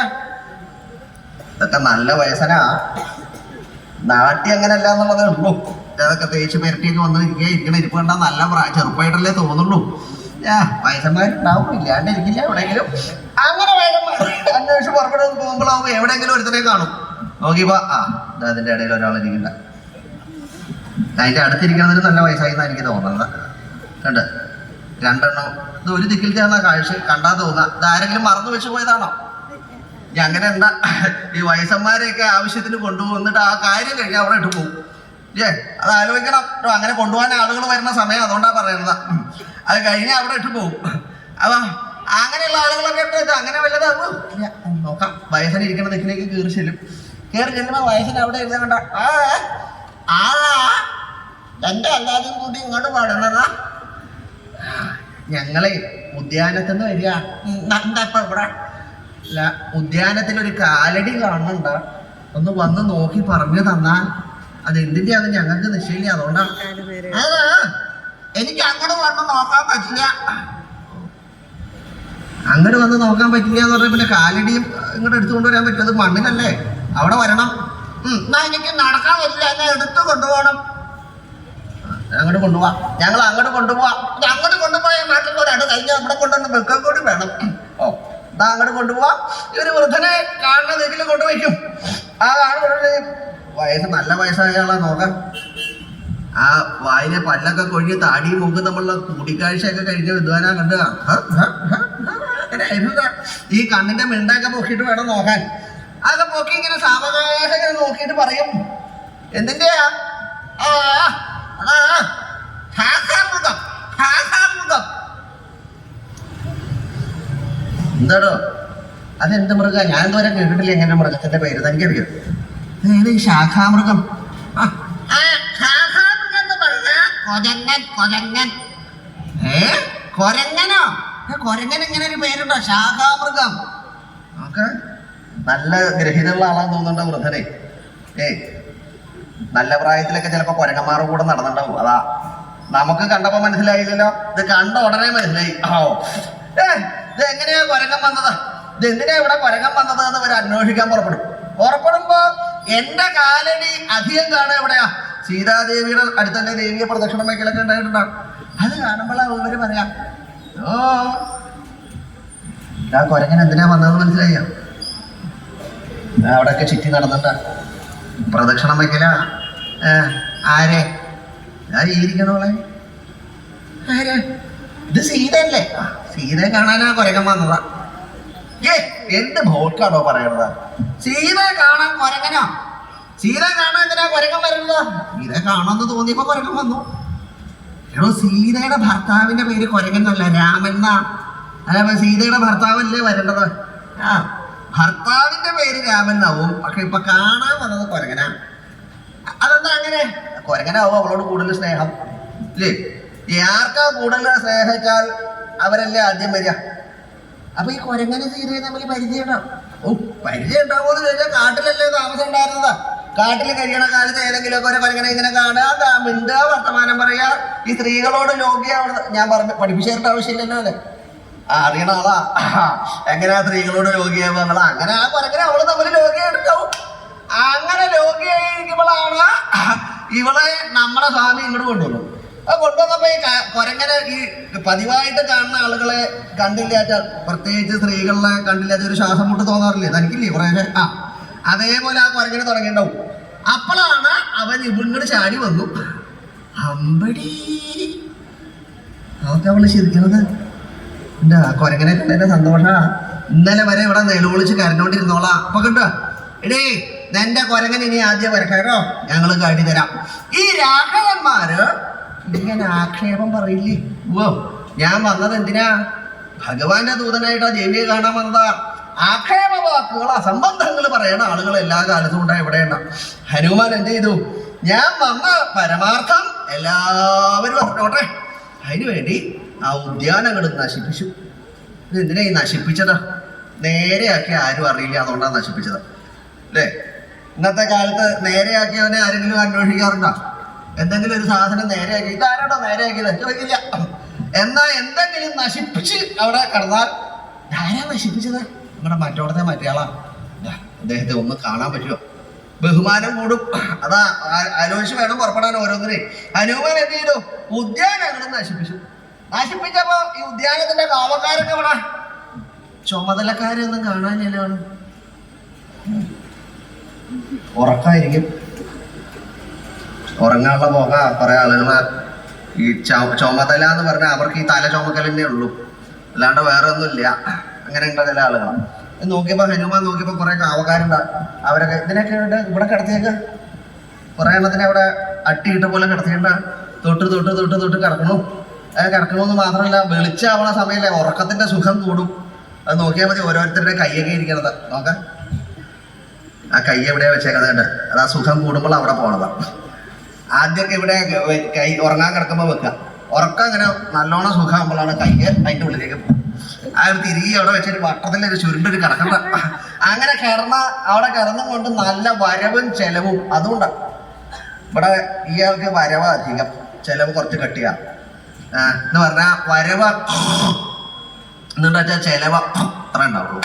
ഇതൊക്കെ നല്ല വയസ്സനാ. നാട്ടി അങ്ങനെയല്ല എന്നുള്ളതേ ഉള്ളൂ. അതൊക്കെ തേച്ച് പെരട്ടിയൊക്കെ വന്ന് ഇരിക്കണ ഇരിപ്പ് കണ്ടാ നല്ല ചെറുപ്പമായിട്ടല്ലേ തോന്നുള്ളൂ. വയസ്സന്മാരുണ്ടാവും, ഇല്ലാണ്ടിരിക്കില്ല എവിടെയെങ്കിലും. അങ്ങനെ അന്വേഷിച്ച് പുറപ്പെട്ട് പോകുമ്പോഴാവുമ്പോ എവിടെയെങ്കിലും ഒരുത്തനെ കാണും. നോക്കിയപ്പോ അതിന്റെ ഇടയിൽ ഒരാളിരിക്കണ്ട. അതിന്റെ അടുത്തിരിക്കുന്നതിന് നല്ല വയസ്സായിന്നാണ് എനിക്ക് തോന്നുന്നത്. കണ്ട് 2 എണ്ണം ഇത് ഒരു ദിക്കിൽ ചേർന്ന കാഴ്ച കണ്ടാ തോന്നാ. ഇത് ആരെങ്കിലും മറന്നു വെച്ച് പോയതാണോ? അങ്ങനെ എന്താ ഈ വയസ്സന്മാരെയൊക്കെ ആവശ്യത്തിന് കൊണ്ടുപോകുന്നിട്ട് ആ കാര്യം കഴിഞ്ഞാൽ അവിടെ ഇട്ട് പോകും. അത് ആലോചിക്കണം. അങ്ങനെ കൊണ്ടുപോകാൻ ആളുകൾ വരുന്ന സമയം, അതുകൊണ്ടാ പറയുന്നത്. അത് കഴിഞ്ഞാൽ അവിടെ ഇട്ട് പോകും. അപ്പൊ അങ്ങനെയുള്ള ആളുകളൊക്കെ ഇട്ട് അങ്ങനെ വല്ലതാകും നോക്കാം. വയസ്സിന് ഇരിക്കുന്ന ദിക്കിലേക്ക് കയറി ചെല്ലുമ്പോ വയസ്സിന് അവിടെ ഇരുന്ന് കണ്ട എന്റെ എല്ലാവരും കൂടി ഇങ്ങോട്ട് പാടുന്നതാ. ഞങ്ങളെ ഉദ്യാനത്തിൽ നിന്ന് വരിക. എന്താ ഇപ്പൊ ഇവിടെ? അല്ല, ഉദ്യാനത്തിലൊരു കാലടി കാണുന്നുണ്ട്, ഒന്ന് വന്ന് നോക്കി പറഞ്ഞു തന്നാൽ അത് എന്തിന്റെ അത് ഞങ്ങൾക്ക് നിശ്ചയില്ല. അതുകൊണ്ടാണ്. അത് എനിക്ക് അങ്ങോട്ട് വന്ന് നോക്കാൻ പറ്റില്ല. അങ്ങോട്ട് വന്ന് നോക്കാൻ പറ്റില്ല എന്ന് പറഞ്ഞാൽ പിന്നെ കാലടിയും ഇങ്ങോട്ട് എടുത്തുകൊണ്ട് വരാൻ പറ്റും. അത് മണ്ണിലല്ലേ, അവിടെ വരണം. എന്നാ എനിക്ക് നടക്കാൻ പറ്റില്ല, എന്നെ എടുത്തു കൊണ്ടുപോകണം. അങ്ങോട്ട് കൊണ്ടുപോവാ, ഞങ്ങൾ അങ്ങോട്ട് കൊണ്ടുപോവാ. അങ്ങോട്ട് കൊണ്ടുപോയാൽ നാട്ടിൽ കൂടെ അത് കഴിഞ്ഞാൽ ഇവിടെ കൊണ്ടുവന്ന് വെക്കാൻ കൂടി വേണം. ഓ, എന്നാ അങ്ങോട്ട് കൊണ്ടുപോവാ. ഇവര് വൃദ്ധനെ കാണുന്ന വീട്ടിൽ കൊണ്ടുവയ്ക്കും. ആ കാണുന്ന വയസ്സ് നല്ല വയസ്സായ ആളാ നോക്കാം. ആ വായിലെ പല്ലൊക്കെ കൊഴിഞ്ഞ് താടിയും മുമ്പ് നമ്മളുടെ കൂടിക്കാഴ്ചയൊക്കെ കഴിഞ്ഞ വിദ്വാനാ കണ്ടുക. ഈ കണ്ണിന്റെ മിണ്ടൊക്കെ പൊക്കിയിട്ട് വേണം നോക്കാൻ. അതൊക്കെ പൊക്കി ഇങ്ങനെ സാവകാശം നോക്കിയിട്ട് പറയും എന്തിന്റെയാ? എന്താടോ അതെന്ത് മൃഗ? ഞാൻ ഇതുവരെ കേട്ടിട്ടില്ല എങ്ങനെ മൃഗത്തിന്റെ പേര്. തനിക്കറിയോ? ശാഖാമൃഗം. കൊരങ്ങനോ? കൊരങ്ങൻ ഇങ്ങനെ ഒരു പേരുണ്ടോ? ശാഖാമൃഗം. ഓക്കെ, നല്ല ഗ്രഹിതമുള്ള ആളാന്ന് തോന്നുന്നുണ്ടോ വൃദ്ധനെ? നല്ല പ്രായത്തിലൊക്കെ ചിലപ്പോ കൊരങ്ങന്മാരുടെ കൂടെ നടന്നിട്ടുണ്ടാവും. അതാ നമുക്ക് കണ്ടപ്പോ മനസ്സിലായില്ലല്ലോ. ഇത് കണ്ട ഉടനെ മനസ്സിലായി. ഇത് എങ്ങനെയാ കൊരങ്ങൻ വന്നത്, ഇത് എന്തിനാ ഇവിടെ കൊരങ്ങൻ വന്നത് എന്ന് ഇവർ അന്വേഷിക്കാൻ പുറപ്പെടുമ്പോ എന്റെ കാലടി അധികം കാണുക എവിടെയാ? സീതാദേവിയുടെ അടുത്തന്നെ ദേവിയെ പ്രദക്ഷിണം വയ്ക്കലൊക്കെ ഉണ്ടായിട്ടുണ്ടാവും. അത് കാണുമ്പോഴാ ഇവര് പറയാ, ഓ ആ കൊരങ്ങൻ എന്തിനാ വന്നതെന്ന് മനസ്സിലായോ? അവിടെയൊക്കെ ചുറ്റി നടന്നിട്ടാ പ്രദക്ഷിണം വയ്ക്കല. ആരെ? ഇരിക്കണോളെ ആരെ? ഇത് സീതയല്ലേ? സീതയെ കാണാനാ കൊരങ്ങൻ വന്നതാ. എന്ത് ഭോട്ടാണോ പറയണത്? സീതയെ കാണാൻ കൊരങ്ങനോ? സീതയെ കാണാൻ എന്തിനാ കൊരങ്ങൻ വരുന്നത്? സീതയെ കാണാന്ന് തോന്നിയപ്പോ കൊരങ്ങൻ വന്നു. എടോ, സീതയുടെ ഭർത്താവിന്റെ പേര് കൊരങ്ങനല്ല, രാമൻ എന്നാ. അല്ല, സീതയുടെ ഭർത്താവല്ലേ വരേണ്ടത്? ഭർത്താവിന്റെ പേര് രാമൻ എന്നാവും, പക്ഷെ ഇപ്പൊ കാണാൻ വന്നത് കൊരങ്ങനാ. അതെന്താ അങ്ങനെ? കൊരങ്ങനാവും അവളോട് കൂടുതൽ സ്നേഹം ഇല്ലേ? ആർക്കാ കൂടുതൽ സ്നേഹിച്ചാൽ അവരല്ലേ ആദ്യം വരിക. അപ്പൊ ഈ കൊരങ്ങനെ സീതയെ തമ്മിൽ പരിചയം ഉണ്ടാവും. ഓ, പരിചയം ഉണ്ടാവുമെന്ന് ചോദിച്ചാൽ കാട്ടിലല്ലേ താമസം ഉണ്ടായിരുന്നതാ. കാട്ടിൽ കഴിയണ കാലത്ത് ഏതെങ്കിലുമൊക്കെ ഒരു കൊരങ്ങനെ ഇങ്ങനെ കാണുക, മിണ്ടുക, വർത്തമാനം പറയുക. ഈ സ്ത്രീകളോട് യോഗ്യാവണത് ഞാൻ പഠിപ്പിച്ചേരേണ്ട ആവശ്യമില്ലല്ലോ അല്ലേ? അറിയണ ആളാ എങ്ങനെയാ സ്ത്രീകളോട് രോഗിയാവുക എന്നുള്ള. അങ്ങനെ ആ കൊരങ്ങനെ അവള് തമ്മിൽ രോഗിയായിട്ടുണ്ടാവും. അങ്ങനെ രോഗിയായിരിക്കുമ്പോഴാണ് ഇവളെ നമ്മുടെ സ്വാമി ഇങ്ങോട്ട് കൊണ്ടുവന്നു. കൊണ്ടുവന്നപ്പോ ഈ കൊരങ്ങനെ ഈ പതിവായിട്ട് കാണുന്ന ആളുകളെ കണ്ടില്ലാത്ത, പ്രത്യേകിച്ച് സ്ത്രീകളെ കണ്ടില്ലാത്ത ഒരു ശ്വാസം മുട്ട് തോന്നാറില്ലേ? തനിക്കില്ലേ കുറേശ്ശെ? അതേപോലെ ആ കൊരങ്ങനെ തുടങ്ങിയിട്ടുണ്ടാവും. അപ്പോഴാണ് അവൻ ഇവിങ്ങോട്ട് ചാടി വന്നു. അമ്പടി അതൊക്കെ അവള് ശരിക്കണത് എന്താ? കൊരങ്ങനെ കണ്ടതിന്റെ സന്തോഷ. ഇന്നലെ വരെ ഇവിടെ നിലവിളിച്ച് കരഞ്ഞോണ്ടിരുന്നോളാ. അപ്പൊ കണ്ടോ, എടേ നിന്റെ കൊരങ്ങൻ ഇനി ആദ്യം വരക്കാരോ, ഞങ്ങള് കാട്ടി തരാം. ഈ രാഘവന്മാര് ഇങ്ങനെ ആക്ഷേപം പറയില്ലേ? ഓ, ഞാൻ വന്നത് എന്തിനാ? ഭഗവാന്റെ ദൂതനായിട്ടാ ദേവിയെ കാണാൻ വന്നതാ. ആക്ഷേപ വാക്കുകൾ, അസംബന്ധങ്ങൾ പറയണ ആളുകൾ എല്ലാ കാലത്തും ഉണ്ടായി. ഇവിടെയുണ്ട ഹനുമാൻ എന്ത് ചെയ്തു? ഞാൻ വന്ന പരമാർത്ഥം എല്ലാവരും അറിഞ്ഞോട്ടെ, അതിനുവേണ്ടി ആ ഉദ്യാനങ്ങൾ നശിപ്പിച്ചു. ഇത് എന്തിനാ ഈ നശിപ്പിച്ചത്? നേരെയാക്കി ആരും അറിയില്ല, അതുകൊണ്ടാണ് നശിപ്പിച്ചത് അല്ലേ? ഇന്നത്തെ കാലത്ത് നേരെയാക്കിയവനെ ആരെങ്കിലും അന്വേഷിക്കാറുണ്ടോ? എന്തെങ്കിലും ഒരു സാധനം നേരെയാക്കി, ഇതാരാണോ നേരെയാക്കിയത് ചോദിക്കില്ല. എന്നാ എന്തെങ്കിലും നശിപ്പിച്ച് അവിടെ കിടന്നാൽ ആരാ നശിപ്പിച്ചത്? നമ്മുടെ മറ്റോടത്തെ മറ്റേയാളാ. അദ്ദേഹത്തെ ഒന്ന് കാണാൻ പറ്റുമോ? ബഹുമാനം കൂടും. അതാ ആലോചിച്ച് വേണം പുറപ്പെടാൻ ഓരോന്നിനെ. ഹനുമാൻ എന്ത് ചെയ്തു? ഉദ്യാനങ്ങളും നശിപ്പിച്ചു. നശിപ്പിച്ചപ്പോ ഈ ഉദ്യാനത്തിന്റെ കാവക്കാരൊക്കെ ഇവിടെ ചുമതലക്കാരൊന്നും കാണാനില്ലാണ്. ഉറക്കായിരിക്കും. ഉറങ്ങാനുള്ള പോക കുറെ ആളുകള് ഈ ചുമതല എന്ന് പറഞ്ഞാൽ അവർക്ക് ഈ തല ചുമക്കലന്നെ ഉള്ളൂ, അല്ലാണ്ട് വേറെ ഒന്നുമില്ല. അങ്ങനെയുള്ള ചില ആളുകളാണ്. നോക്കിയപ്പോ ഹനുമാൻ നോക്കിയപ്പോ കുറെ കാവക്കാരുണ്ട്. അവരൊക്കെ ഇതിനൊക്കെ ഇവിടെ കിടത്തിയേക്ക് കുറെ എണ്ണത്തിനെ അവിടെ അട്ടിയിട്ട പോലെ കിടത്തിയിട്ട് തൊട്ട് തൊട്ട് തൊട്ട് തൊട്ട് കിടക്കണു. കിടക്കണമെന്ന് മാത്രമല്ല, വെളിച്ചാവണ സമയല്ലേ ഉറക്കത്തിന്റെ സുഖം കൂടും. അത് നോക്കിയാൽ മതി. ഓരോരുത്തരുടെ കൈയൊക്കെ ഇരിക്കണത് നോക്ക. ആ കൈ എവിടെയാ വെച്ചേക്കുന്നത്? അത് ആ സുഖം കൂടുമ്പോൾ അവിടെ പോണതാ. ആദ്യമൊക്കെ ഇവിടെ കൈ ഉറങ്ങാൻ കിടക്കുമ്പോൾ വെക്കുക, ഉറക്കം അങ്ങനെ നല്ലോണം സുഖമാകുമ്പോഴാണ് കയ്യ് അതിൻ്റെ ഉള്ളിലേക്ക് പോകും. അയാൾ തിരികെ അവിടെ വെച്ചൊരു വട്ടത്തിലൊരു ചുരുണ്ടൊരു കിടക്കണ്ട. അങ്ങനെ അവിടെ കിടന്നുകൊണ്ട് നല്ല വരവും ചെലവും. അതുകൊണ്ടാണ് ഇവിടെ ഇയാൾക്ക് വരവ് അധികം, ചെലവ് കുറച്ച് കട്ടിയാ. എന്ന് പറഞ്ഞാൽ വരവ് എന്നുണ്ടാ വെച്ചാൽ ചെലവ് അത്ര ഉണ്ടാവുള്ളൂ.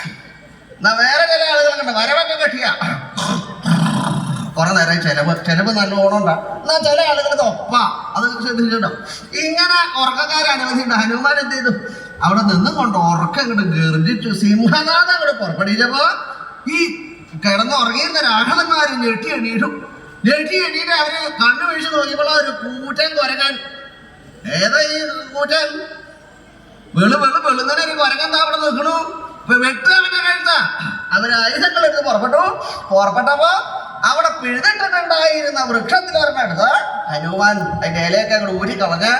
എന്നാ വേറെ ചില ആളുകളുണ്ട് വരവൊക്കെ കട്ടിയാ, കുറെ നേരം ചെലവ് നല്ലോണം ഉണ്ടാവും. എന്നാൽ ചില ആളുകൾക്ക് ഒപ്പ, അത് ശ്രദ്ധിച്ചിട്ടുണ്ടോ? ഇങ്ങനെ ഉറക്കക്കാരെ അനവധിയുണ്ട്. ഹനുമാൻ എന്ത് ചെയ്തു? അവിടെ നിന്നുകൊണ്ട് ഉറക്കം ഇങ്ങോട്ട് ഗർജിച്ചു സിംഹനാഥ അങ്ങോട്ട് പുറപ്പെടിച്ചപ്പോ ഈ കിടന്നുറങ്ങിയിരുന്ന രാഘവന്മാര് ഞെട്ടി എണീറ്റു അവര് കണ്ണു വീഴ്ച നോക്കിയപ്പോൾ ഒരു കൂറ്റൻ കുരങ്ങൻ. ഏതാ ഈ കൂറ്റൻ? വെളുങ്ങനെ ഒരു കുരങ്ങൻ അവിടെ നിൽക്കണു. വെട്ടുകവിന്റെ കഴുത്ത. അവര് ആയുധങ്ങൾ എടുത്ത് പുറപ്പെട്ടപ്പോ അവിടെ പിഴുതിട്ടിട്ടുണ്ടായിരുന്ന വൃക്ഷത്തിലൊരെണ്ണെടുത്ത് ഹനുമാൻ അതിന്റെ ഇലയൊക്കെ അങ്ങോട്ട് ഊരിക്കളഞ്ഞ്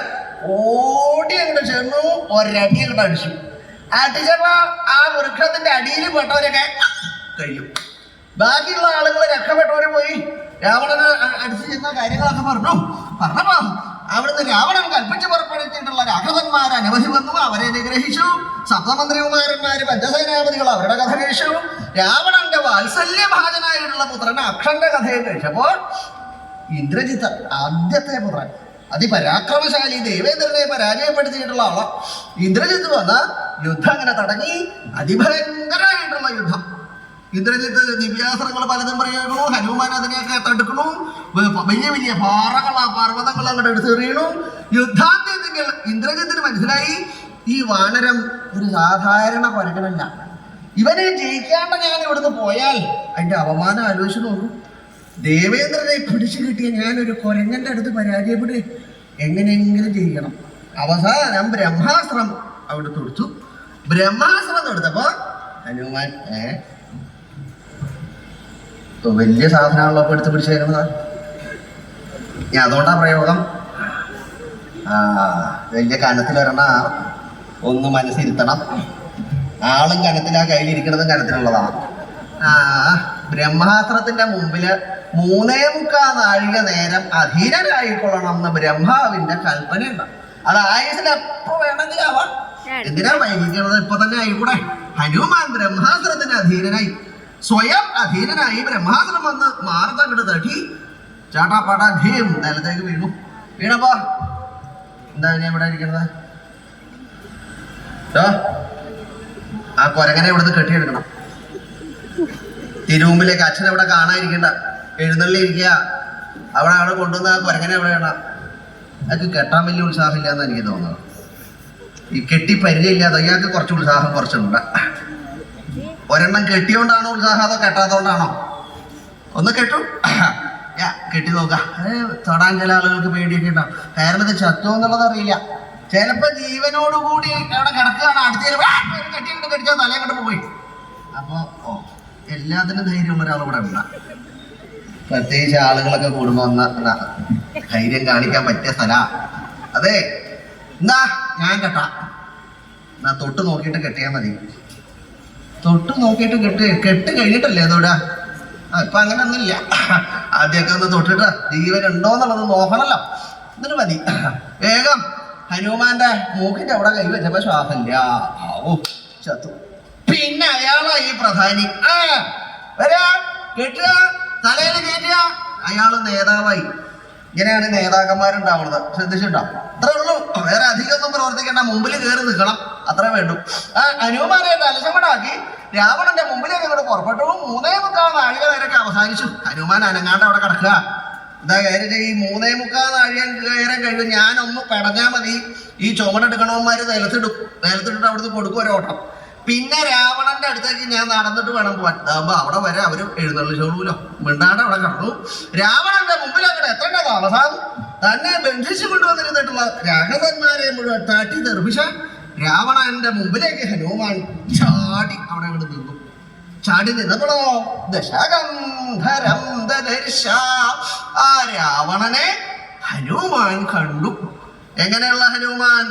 ഓടി അങ്ങോട്ട് ചെന്നു ഒരടി അങ്ങോട്ട് അടിച്ചപ്പോ ആ വൃക്ഷത്തിന്റെ അടിയിൽ പെട്ടവരൊക്കെ കഴിയും. ബാക്കിയുള്ള ആളുകൾ രക്ഷപ്പെട്ടവര് പോയി രാവണന് അടിച്ചു ചെന്ന കാര്യങ്ങളൊക്കെ പറഞ്ഞപ്പോ അവിടുന്ന് രാവണൻ കൽപ്പിച്ച് പുറപ്പെടുത്തിയിട്ടുള്ള രാഘവന്മാർ അനവധി വന്നു. അവരെ നിഗ്രഹിച്ചു. സപ്തമന്ത്രികുമാരന്മാര് പഞ്ചസേനാപതികൾ അവരുടെ കഥ കഴിച്ചു. രാവണന്റെ വാത്സല്യഭാജനായിട്ടുള്ള പുത്രൻ അക്ഷന്റെ കഥയെ കഴിച്ചപ്പോൾ ഇന്ദ്രജിത്ത് ആദ്യത്തെ പുത്രൻ അതിപരാക്രമശാലി ദേവേന്ദ്രനെ പരാജയപ്പെടുത്തിയിട്ടുള്ള ആള് ഇന്ദ്രജിത്ത് വന്ന യുദ്ധം അങ്ങനെ തുടങ്ങി. അതിഭയങ്കരമായിട്ടുള്ള യുദ്ധം. ഇന്ദ്രജിത്ത് ദിവ്യാസ്ത്രങ്ങൾ പലതും പറയുന്നു. ഹനുമാൻ അതിനെയൊക്കെ തടുക്കണു. വലിയ വലിയ പർവ്വതങ്ങൾ അങ്ങോട്ട് എടുത്തെറിയണു. യുദ്ധാന്ത്യത്തിൽ ഇന്ദ്രജിത്തിന് മനസ്സിലായി ഈ വാനരം ഒരു സാധാരണ കുരങ്ങനല്ല. ഇവനെ ജയിക്കാണ്ട് ഞാൻ ഇവിടുന്ന് പോയാൽ അതിന്റെ അപമാനം ആലോചിച്ചു നോക്കും. ദേവേന്ദ്രനെ പിടിച്ചു കിട്ടിയ ഞാനൊരു കുരങ്ങന്റെ അടുത്ത് പരാജയപ്പെടുക, എങ്ങനെയെങ്കിലും ജയിക്കണം. അവസാനം ബ്രഹ്മാസ്ത്രം അവിടെ തൊടുത്തു. ബ്രഹ്മാസ്ത്രം തൊടുത്തപ്പോ ഹനുമാൻ വലിയ സാധനങ്ങളൊക്കെ എടുത്ത് പിടിച്ചേക്കുന്നതാ. ഞാൻ അതുകൊണ്ടാ പ്രയോഗം. വലിയ കനത്തിലൊരെണ്ണ ഒന്ന് മനസ്സിരുത്തണം. ആളും കനത്തിലാ, കയ്യിലിരിക്കുന്നതും കനത്തിലുള്ളതാണ്. ബ്രഹ്മാസ്ത്രത്തിന്റെ മുമ്പില് 3.25 നാഴിക നേരം അധീനരായിക്കൊള്ളണം എന്ന് ബ്രഹ്മാവിന്റെ കൽപ്പനയുണ്ട്. അത് ആയുസിൽ എപ്പോ വേണമെങ്കിലാവാം. എന്തിനാ വൈകിക്കുന്നത്? ഇപ്പൊ തന്നെ ആയിക്കൂടെ. ഹനുമാൻ ബ്രഹ്മാസ്ത്രത്തിന് അധീനനായി, സ്വയം അധീനനായി. ബ്രഹ്മാസ്ത്രം വന്ന് മാർത്തങ്ങോട്ട് തട്ടി ചാട്ടാപ്പാട്ടാ ഭീം നിലത്തേക്ക് വീണപ്പോ എന്താ ഇനി ഇവിടെ ഇരിക്കുന്നത്? ആ കുരങ്ങനെ ഇവിടുന്ന് കെട്ടിയെടുക്കണം. തിരുമുമ്പിലേക്ക് അച്ഛൻ ഇവിടെ കാണാതിരിക്കണ്ട, എഴുന്നള്ളി ഇരിക്കുക. അവിടെ കൊണ്ടുവന്ന ആ കുരങ്ങനെ എവിടെയാണ്? അതൊക്കെ കെട്ടാൻ വലിയ ഉത്സാഹമില്ല എന്ന് എനിക്ക് തോന്നുന്നത്. ഈ കെട്ടി പരിചയമില്ലാതെ ഇയാൾക്ക് കുറച്ച് ഉത്സാഹം കുറച്ചുണ്ട്. ഒരെണ്ണം കെട്ടിയോണ്ടാണോ ഉത്സാഹം, അതോ കെട്ടാത്തോണ്ടാണോ? ഒന്ന് കെട്ടു, കെട്ടി നോക്ക. തൊടാൻ ചില ആളുകൾക്ക് പേടിയൊക്കെ ഉണ്ടാവും. കാരണം ഇത് ചത്തോ എന്നുള്ളത് അറിയില്ല. ചിലപ്പോ ജീവനോടുകൂടി അവിടെ കിടക്കുകയാണ്, അടുത്തേക്ക് കെട്ടിയിട്ട് കെട്ടിച്ചാൽ തലയെ കണ്ട് പോയി. അപ്പൊ എല്ലാത്തിനും ധൈര്യമുള്ള ഒരാൾ ഇവിടെ ഉണ്ട്. പ്രത്യേകിച്ച് ആളുകളൊക്കെ കൂടുമ്പോ ധൈര്യം കാണിക്കാൻ പറ്റിയ സ്ഥല. അതെ, എന്താ ഞാൻ കെട്ടാ, എന്നാ തൊട്ട് നോക്കിയിട്ട് കെട്ടിയാൽ മതി. തൊട്ട് നോക്കിയിട്ട് കെട്ട് കഴിഞ്ഞിട്ടല്ലേ അതോടാ. ഇപ്പൊ അങ്ങനെ ഒന്നുമില്ല. ആദ്യമൊക്കെ ഒന്ന് തൊട്ടിട്ട് ജീവൻ ഉണ്ടോ എന്നുള്ളത് നോക്കണല്ലോ, എന്നിട്ട് മതി. വേഗം ഹനുമാന്റെ മൂക്കിന്റെ അവിടെ കൈ വെച്ചപ്പോ ശ്വാസമില്ല, ചത്തു. പിന്നെ അയാളാ ഈ പ്രധാനി. വരാ, കെട്ടുക, തലയിൽ കയറ്റുക. അയാള് നേതാവായി. ഇങ്ങനെയാണ് നേതാക്കന്മാരുണ്ടാവുന്നത്. ശ്രദ്ധിച്ചിട്ടുണ്ടോ? അത്രേ ഉള്ളൂ, വേറെ അധികം ഒന്നും പ്രവർത്തിക്കേണ്ട. മുമ്പിൽ കയറി നിൽക്കണം, അത്രേ വേണ്ടു. ഹനുമാനെ തലശമടാക്കി രാവണന്റെ മുമ്പിലേക്ക് അങ്ങോട്ട് പുറപ്പെട്ടു. 3.25 നാഴിക നേരൊക്കെ അവസാനിച്ചു. ഹനുമാൻ അനങ്ങാണ്ട് അവിടെ കിടക്കുക. എന്താ കാര്യം? ഈ 3.25 നാഴിക നേരം കഴിയും ഞാനൊന്ന് പെടഞ്ഞാൽ മതി, ഈ ചുമടെടുക്കണവന്മാര് നിലത്തിട്ടിട്ട് അവിടുന്ന് കൊടുക്കും ഒരോട്ടം. പിന്നെ രാവണന്റെ അടുത്തേക്ക് ഞാൻ നടന്നിട്ട് വേണം പോവാൻ. അതാകുമ്പോ അവിടെ വരെ അവര് എഴുന്നള്ളിച്ചോളൂല്ലോ. മിണ്ടാണ്ട് അവിടെ കിടന്നു. രാവണന്റെ മുമ്പിൽ അങ്ങനെ എത്തേണ്ടത് അവസാനം തന്നെ ബന്ധിച്ചു കൊണ്ടുവന്നിരുന്നിട്ടുള്ള രാഘവന്മാരെ മുഴുവൻ തട്ടി തെറിപ്പിച്ച രാവണന്റെ മുമ്പിലേക്ക് ഹനുമാൻ ചാടി അവിടെ അങ്ങോട്ട് നിന്നു. ചാടി നിന്നപ്പോഴോ ദശകന്ധരം ദദർശ, ആ രാവണനെ ഹനുമാൻ കണ്ടു. എങ്ങനെയുള്ള ഹനുമാൻ?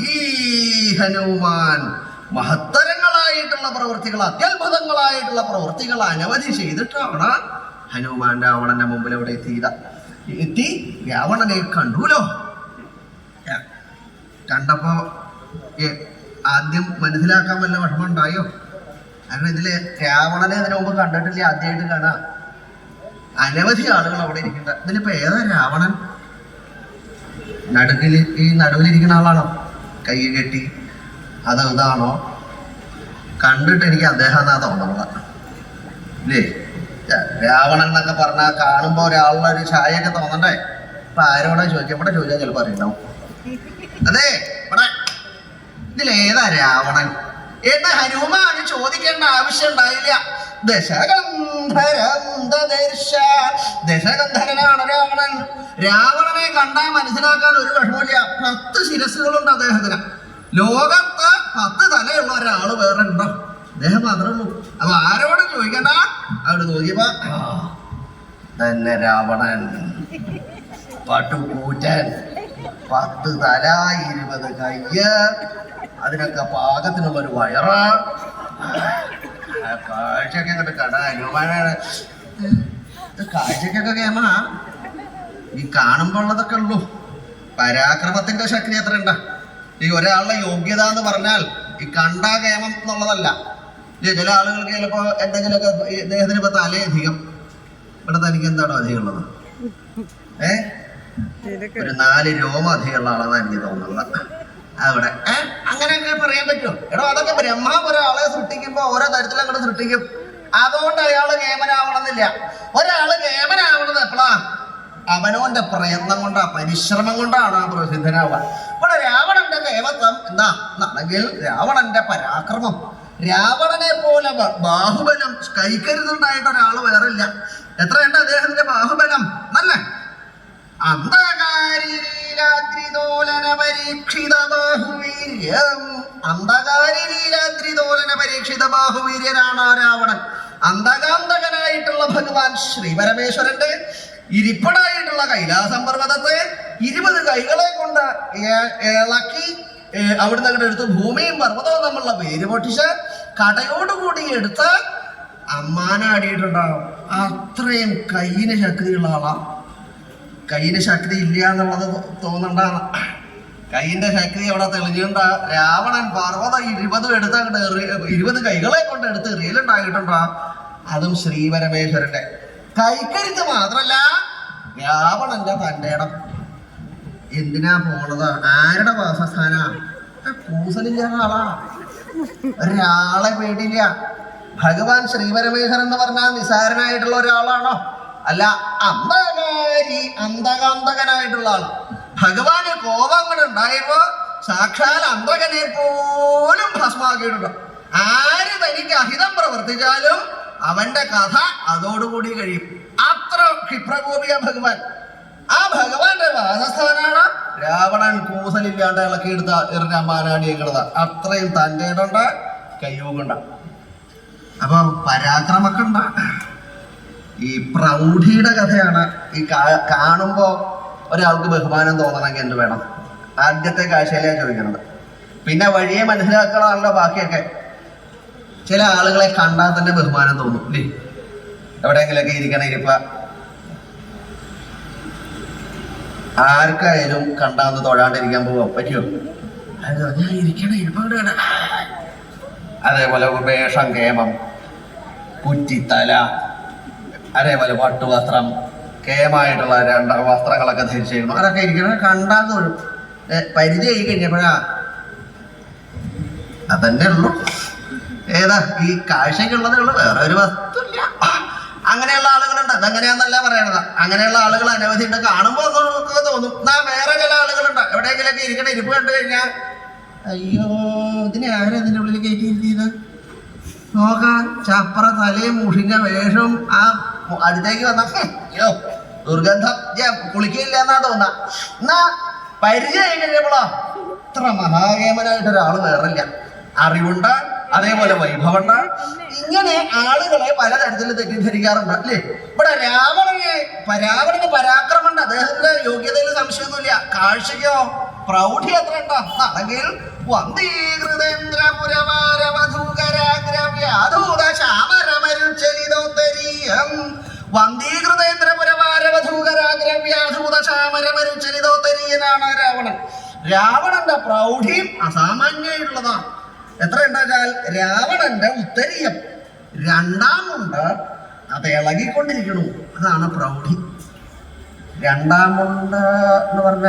ഈ ഹനുമാൻ മഹത്തരങ്ങളായിട്ടുള്ള പ്രവൃത്തികൾ, അത്യത്ഭുതങ്ങളായിട്ടുള്ള പ്രവൃത്തികൾ അനവധി ചെയ്തിട്ടാണ് ഹനുമാൻ രാവണന്റെ മുമ്പിൽ അവിടെ എത്തിയത്. എത്തി രാവണനെ കണ്ടുല്ലോ. കണ്ടപ്പോ ആദ്യം മനസ്സിലാക്കാൻ വല്ല വിഷമം ഉണ്ടായോ? കാരണം ഇതില് രാവണനെ ഇതിനു മുമ്പ് കണ്ടിട്ടില്ല, ആദ്യമായിട്ട് കാണാം. അനവധി ആളുകൾ അവിടെ ഇരിക്കണ്ട. ഇതിലിപ്പോ ഏതാ രാവണൻ? നടുവിലിരിക്കുന്ന ആളാണോ? കൈ കെട്ടി അത് ഇതാണോ? കണ്ടിട്ട് എനിക്ക് അദ്ദേഹം എന്നാ തോന്നുന്നത് ഇല്ലേ? രാവണൻ എന്നൊക്കെ പറഞ്ഞാൽ കാണുമ്പോ ഒരാളുടെ ഒരു ഛായയൊക്കെ തോന്നണ്ടേ? ഇപ്പൊ ആരോടാ ചോദിക്കാം? ഇവിടെ ചോദിച്ചാൽ ചിലപ്പോ അറിയണ്ടാവും. അതെ, ഇവിടെ ഇതിലേതാ രാവണൻ എന്ന് ഹനുമാന് ചോദിക്കേണ്ട ആവശ്യം ഉണ്ടായില്ല. ദശകന്ധരനാണ് രാവണൻ. രാവണനെ കണ്ടാൽ മനസ്സിലാക്കാൻ ഒരു വിഷമമില്ല. 10 ശിരസ്സുകളുണ്ട് അദ്ദേഹത്തിന്. ലോകത്ത് 10 തലയുള്ള ഒരാള് വേറെ ഉണ്ടോ? അദ്ദേഹം മാത്രമേ ഉള്ളൂ. അപ്പൊ ആരോട് ചോദിക്കണ്ട, അവിടെ നോക്കിയപ്പോ തന്നെ രാവണൻ, പട്ടുകൂറ്റൻ, 10 തല, 20 കയ്യ്, അതിനൊക്കെ പാകത്തിനുള്ളൊരു വയറ്, കാഴ്ചയൊക്കെ അങ്ങോട്ട് കാഴ്ചക്കൊക്കെ കേമ ഈ കാണുമ്പോ ഉള്ളതൊക്കെ ഉള്ളൂ. പരാക്രമത്തിന്റെ ശക്തി എത്ര ഉണ്ടാ? ഈ ഒരാളുടെ യോഗ്യത എന്ന് പറഞ്ഞാൽ ഈ കണ്ടാ കേമം എന്നുള്ളതല്ല. ചില ആളുകൾക്ക് ചിലപ്പോ എന്തെങ്കിലുമൊക്കെ ഇദ്ദേഹത്തിന് ഇപ്പൊ തലയധികം, ഇവിടെ തനിക്ക് എന്താണോ അധികം ഉള്ളത്? ഒരു 4 രോമം അധികമുള്ള ആളാണ് എനിക്ക് തോന്നുന്നത്. അവിടെ അങ്ങനെയൊക്കെ പറയാൻ പറ്റുമോ? എടോ, അതൊക്കെ ബ്രഹ്മാവ് ഒരാളെ സൃഷ്ടിക്കുമ്പോ ഓരോ തരത്തിൽ അങ്ങോട്ട് സൃഷ്ടിക്കും. അതുകൊണ്ട് അയാള് കേമനാവണമെന്നില്ല. ഒരാള് കേമനാവണത് എപ്പോഴാ? അവനോന്റെ പ്രയത്നം കൊണ്ടാ, പരിശ്രമം കൊണ്ടാണ് ആ പ്രസിദ്ധനാവുക. ഇവിടെ രാവണന്റെ കേമത്വം എന്താണെങ്കിൽ രാവണന്റെ പരാക്രമം. രാവണനെ പോലെ ബാഹുബലം കൈക്കരുതുണ്ടായിട്ട് ഒരാള് വേറില്ല. എത്രയുണ്ട് അദ്ദേഹത്തിന്റെ ബാഹുബലം? നല്ല ബാഹുവീര്യനാണ് രാവണൻ. അന്തകാന്തകനായിട്ടുള്ള ഭഗവാൻ ശ്രീ പരമേശ്വരന്റെ ഇരിപ്പിടായിട്ടുള്ള കൈലാസം പർവ്വതത്തെ 20 കൈകളെ കൊണ്ട് ഇളക്കി അവിടുന്ന് അങ്ങോട്ട് എടുത്ത് ഭൂമിയും പർവ്വതവും തമ്മിലുള്ള വേര് പൊട്ടിച്ച് കടയോടുകൂടി എടുത്ത് അമ്മാനാടിയിട്ടുണ്ടാവും. അത്രയും കയ്യിന് ശക്തിയുള്ള ആളാണ്. കയ്യിന് ശക്തി ഇല്ല എന്നുള്ളത് തോന്നണ്ടാണ്. കയ്യിന്റെ ശക്തി അവിടെ തെളിഞ്ഞുണ്ട. രാവണൻ പർവ്വതം 20 എടുത്തങ്ങോട്ട് 20 കൈകളെ കൊണ്ട് എടുത്ത് എറിയലുണ്ടായിട്ടുണ്ടോ? അതും ശ്രീ പരമേശ്വരന്റെ കൈക്കരുത്ത് മാത്രല്ല, രാവണന്റെ തന്റെ ഇടം. എന്തിനാ പോണത്? ആരുടെ വാസസ്ഥാന? കൂസലില്ലാത്ത ആളാ. ഒരാളെ പേടിയില്ല. ഭഗവാൻ ശ്രീ പരമേശ്വരൻ എന്ന് പറഞ്ഞാൽ നിസാരനായിട്ടുള്ള ഒരാളാണോ? അല്ല, അന്തകാന്തകനായിട്ടുള്ള ആള്. ഭഗവാന് കോപങ്ങൾ ഉണ്ടായപ്പോ സാക്ഷാൽ അന്തകനെ പോലും ഭസ്മാക്കിയിട്ടുണ്ട്. ആര് തനിക്ക് അഹിതം പ്രവർത്തിച്ചാലും അവന്റെ കഥ അതോടുകൂടി കഴിയും. അത്ര ക്ഷിപ്രകോപിയ ഭഗവാൻ. ആ ഭഗവാന്റെ വാസസ്ഥാനാണ് രാവണൻ കൂസലില്ലാണ്ട് ഇളക്കിയെടുത്ത എറിഞ്ഞമ്മാനാടിയേക്കുന്നത്. അത്രയും തൻ്റെ ഇടുണ്ട്, കയ്യൂക്കുണ്ട. അപ്പൊ പരാക്രമൊക്കെ ഉണ്ട്. ഈ പ്രൗഢിയുടെ കഥയാണ്. ഈ കാണുമ്പോ ഒരാൾക്ക് ബഹുമാനം തോന്നണമെങ്കിൽ എന്ത് വേണം? ആദ്യത്തെ കാഴ്ചയിലാണ് ചോദിക്കുന്നത്. പിന്നെ വഴിയെ മനസ്സിലാക്കണമല്ലോ ബാക്കിയൊക്കെ. ചില ആളുകളെ കണ്ടാൽ തന്നെ ബഹുമാനം തോന്നും അല്ലേ? എവിടെയെങ്കിലൊക്കെ ഇരിക്കണ ഇരിപ്പ ആർക്കായാലും കണ്ടാന്ന് തൊഴാണ്ടിരിക്കാൻ പോവാൻ പറ്റുമോ? ഞാൻ ഇരിക്കണ ഇരിപ്പ. അതേപോലെ വേഷം, കേമം, കുറ്റിത്തല, അതേപോലെ പട്ടുവസ്ത്രം, കേമായിട്ടുള്ള 2 വസ്ത്രങ്ങളൊക്കെ ധരിച്ചിരുന്നു. അതൊക്കെ ഇരിക്കണ കണ്ടാന്ന് തൊഴും. പരിചയം കഴിഞ്ഞപ്പോഴാ അതന്നെ ഉള്ളു. ഏതാ ഈ കാഴ്ചക്കുള്ളതേ ഉള്ളു, വേറെ ഒരു വസ്തുല്ല. അങ്ങനെയുള്ള ആളുകളുണ്ട്. അതെങ്ങനെയാന്നല്ല പറയണത്. അങ്ങനെയുള്ള ആളുകൾ അനവധി ഉണ്ട്. കാണുമ്പോ ഒക്കെ തോന്നും. വേറെ ചില ആളുകളുണ്ട്, എവിടെയെങ്കിലൊക്കെ ഇരിക്കണ ഇരിപ്പ് കണ്ടു കഴിഞ്ഞാൽ അയ്യോ ഇതിനെ ആരാ ഇതിന്റെ ഉള്ളിൽ കയറ്റിയിരുത്തിയത്? നോക്കാം, ചപ്പറ തലയും മുഷിന്റെ വേഷവും ആ അടുത്തേക്ക് വന്ന അയ്യോ ദുർഗന്ധം, കുളിക്കില്ല എന്നാ തോന്നാ. എന്നാ പരിചയം കഴിഞ്ഞപ്പോഴോ ഇത്ര മഹാകേമനായിട്ട് ഒരാള് വേറില്ല. അറിവുണ്ട്, അതേപോലെ വൈഭവമുണ്ട്. ഇങ്ങനെ ആളുകളെ പലതരത്തിൽ തെറ്റിദ്ധരിക്കാറുണ്ട് അല്ലേ? ഇവിടെ രാവണന് പരാക്രമുണ്ട്. അദ്ദേഹത്തിന്റെ യോഗ്യതയിൽ സംശയമൊന്നുമില്ല. കാഴ്ചയ്ക്കോ പ്രൗഢി എത്ര ഉണ്ടെങ്കിൽ വന്ദീകൃതേന്ദ്രപുരവാരവധൂകരാഗ്രവ്യാധൂതചാമരമരുചലിതോത്തരീയനാണ് രാവണൻ. രാവണന്റെ പ്രൗഢിയും അസാമാന്യമായിട്ടുള്ളതാണ്. എത്ര ഉണ്ടാച്ചാൽ രാവണന്റെ ഉത്തരീയം രണ്ടാമുണ്ട് അത് ഇളകിക്കൊണ്ടിരിക്കണു. അതാണ് പ്രൗഢി. രണ്ടാമുണ്ട് എന്ന് പറഞ്ഞ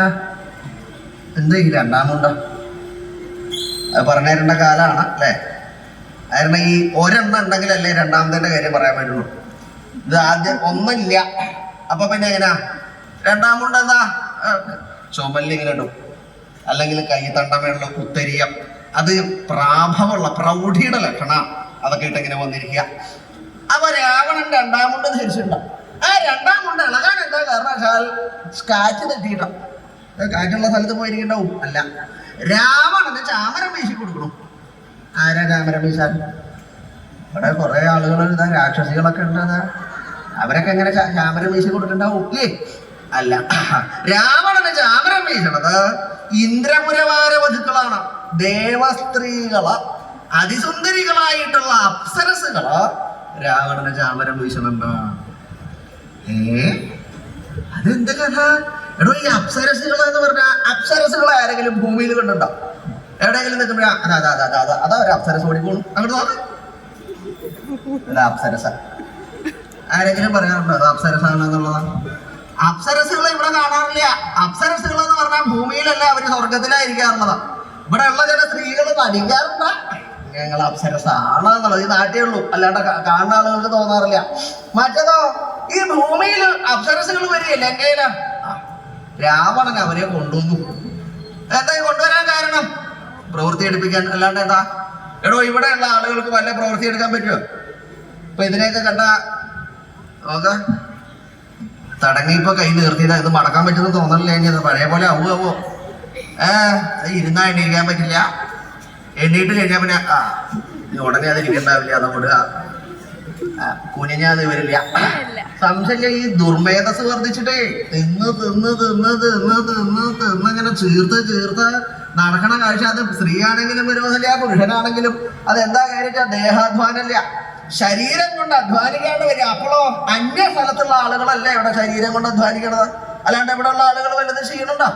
എന്താ ഈ രണ്ടാമുണ്ട്? അത് പറഞ്ഞു തരേണ്ട കാലമാണ് അല്ലേ? കാരണം ഈ ഒരെണ്ണം ഉണ്ടെങ്കിലല്ലേ രണ്ടാമത്തെ കാര്യം പറയാൻ പറ്റുള്ളൂ. ഇത് ആദ്യം ഒന്നില്ല, അപ്പൊ പിന്നെ എങ്ങനെയാ രണ്ടാമുണ്ട്? എന്താ ചുമലിങ്ങനെ ഇടും, അല്ലെങ്കിൽ കൈ തണ്ടമേലുള്ള ഉത്തരീയം. അത് പ്രാഭവമുള്ള പ്രൗഢിയുടെ ലക്ഷണം. അതൊക്കെ ഇട്ടിങ്ങനെ വന്നിരിക്കുക. അപ്പൊ രാവണൻ രണ്ടാമുണ്ട് ധരിച്ചിട്ടുണ്ടാവും. ആ രണ്ടാമുണ്ട് ഇളകാൻ എന്താ കാരണം വെച്ചാൽ കാറ്റ് തെറ്റിയിട്ടാം. കാറ്റുള്ള സ്ഥലത്ത് പോയിരിക്കണ്ടാവും. അല്ല, രാവണന് ചാമരം വീശി കൊടുക്കണം. ആരാ ചാമരം വീശാൻ? ഇവിടെ കുറെ ആളുകൾ ഇതാ രാക്ഷസികളൊക്കെ ഉണ്ട്. അവരൊക്കെ എങ്ങനെ ചാമരം വീശി കൊടുക്കണ്ടാവും? അല്ല, രാവണന് ചാമരം വീശണത് ഇന്ദ്രപുരവാര വധുക്കളാണ്. ദേവസ്ത്രീകള്, അതിസുന്ദരികളായിട്ടുള്ള അപ്സരസുകള് രാവണന് ചാമരം വീശണുണ്ട്. അതെന്ത് കഥ? എടോ, ഈ അപ്സരസുകൾ എന്ന് പറഞ്ഞ അപ്സരസുകളെ ആരെങ്കിലും ഭൂമിയിൽ കണ്ടുണ്ടോ? എവിടെയെങ്കിലും നിൽക്കുമ്പോഴാ അതാ ഒരു അപ്സരസ് ഓടിക്കോളും അങ്ങോട്ട് നോക്ക്. അപ്സരസ ആരെങ്കിലും പറയാറുണ്ടോ അത് അപ്സരസാണെന്നുള്ളതാണ്? അപ്സരസുകളെ ഇവിടെ കാണാറില്ല. അപ്സരസുകൾ എന്ന് പറഞ്ഞാൽ ഭൂമിയിലല്ല, അവര് സ്വർഗത്തിലായിരിക്കാറുള്ളതാ. ഇവിടെ ഉള്ള ചില സ്ത്രീകൾ നടിക്കാറുണ്ട് ഞങ്ങൾ അപ്സരസാണെന്നുള്ളത്. ഈ നാട്ടിലേ ഉള്ളൂ, അല്ലാണ്ട് കാണുന്ന ആളുകൾക്ക് തോന്നാറില്ല. മറ്റേതോ ഈ ഭൂമിയിൽ അപ്സരസുകൾ വരികയല്ല. എങ്കയില രാവണൻ അവരെ കൊണ്ടുവന്നു. എന്താ കൊണ്ടുവരാൻ കാരണം? പ്രവൃത്തി എടുപ്പിക്കാൻ. അല്ലാണ്ട് എന്താ? എടോ, ഇവിടെയുള്ള ആളുകൾക്ക് വല്ല പ്രവൃത്തി എടുക്കാൻ പറ്റുമോ? ഇപ്പൊ ഇതിനെയൊക്കെ കണ്ട നോക്ക തടങ്ങിയപ്പോ കൈ നിർത്തിയതാ. ഇത് മടക്കാൻ പറ്റുമെന്ന് തോന്നണില്ല. എങ്കിൽ പഴയ പോലെ ആവോ ഇരുന്നാ എണീക്കാൻ പറ്റില്ല. എണ്ണീട്ട് കഴിഞ്ഞാൽ പിന്നെ ഉടനെ അതിരിക്കണ്ടാവില്ല. അതങ്ങോട്ട് കുനിഞ്ഞാത് വരില്ല. സംശയം ഈ ദുർമേധസ് വർദ്ധിച്ചിട്ടേ തിന്ന് തിന്ന് തിന്ന് തിന്ന് തിന്ന് തിന്ന് ഇങ്ങനെ ചീർത്ത് നടക്കണ കാഴ്ച. അത് സ്ത്രീ ആണെങ്കിലും വരുമല്ല, പുരുഷനാണെങ്കിലും അതെന്താ കാര്യം? ദേഹാധ്വാനല്ല, ശരീരം കൊണ്ട് അധ്വാനിക്കാണ്ട് വരിക. അപ്പോഴോ അന്യ സ്ഥലത്തുള്ള ആളുകളല്ലേ ഇവിടെ ശരീരം കൊണ്ട് അധ്വാനിക്കണത്, അല്ലാണ്ട് ഇവിടെ ഉള്ള ആളുകൾ വല്ലതും ചെയ്യണുണ്ടോ?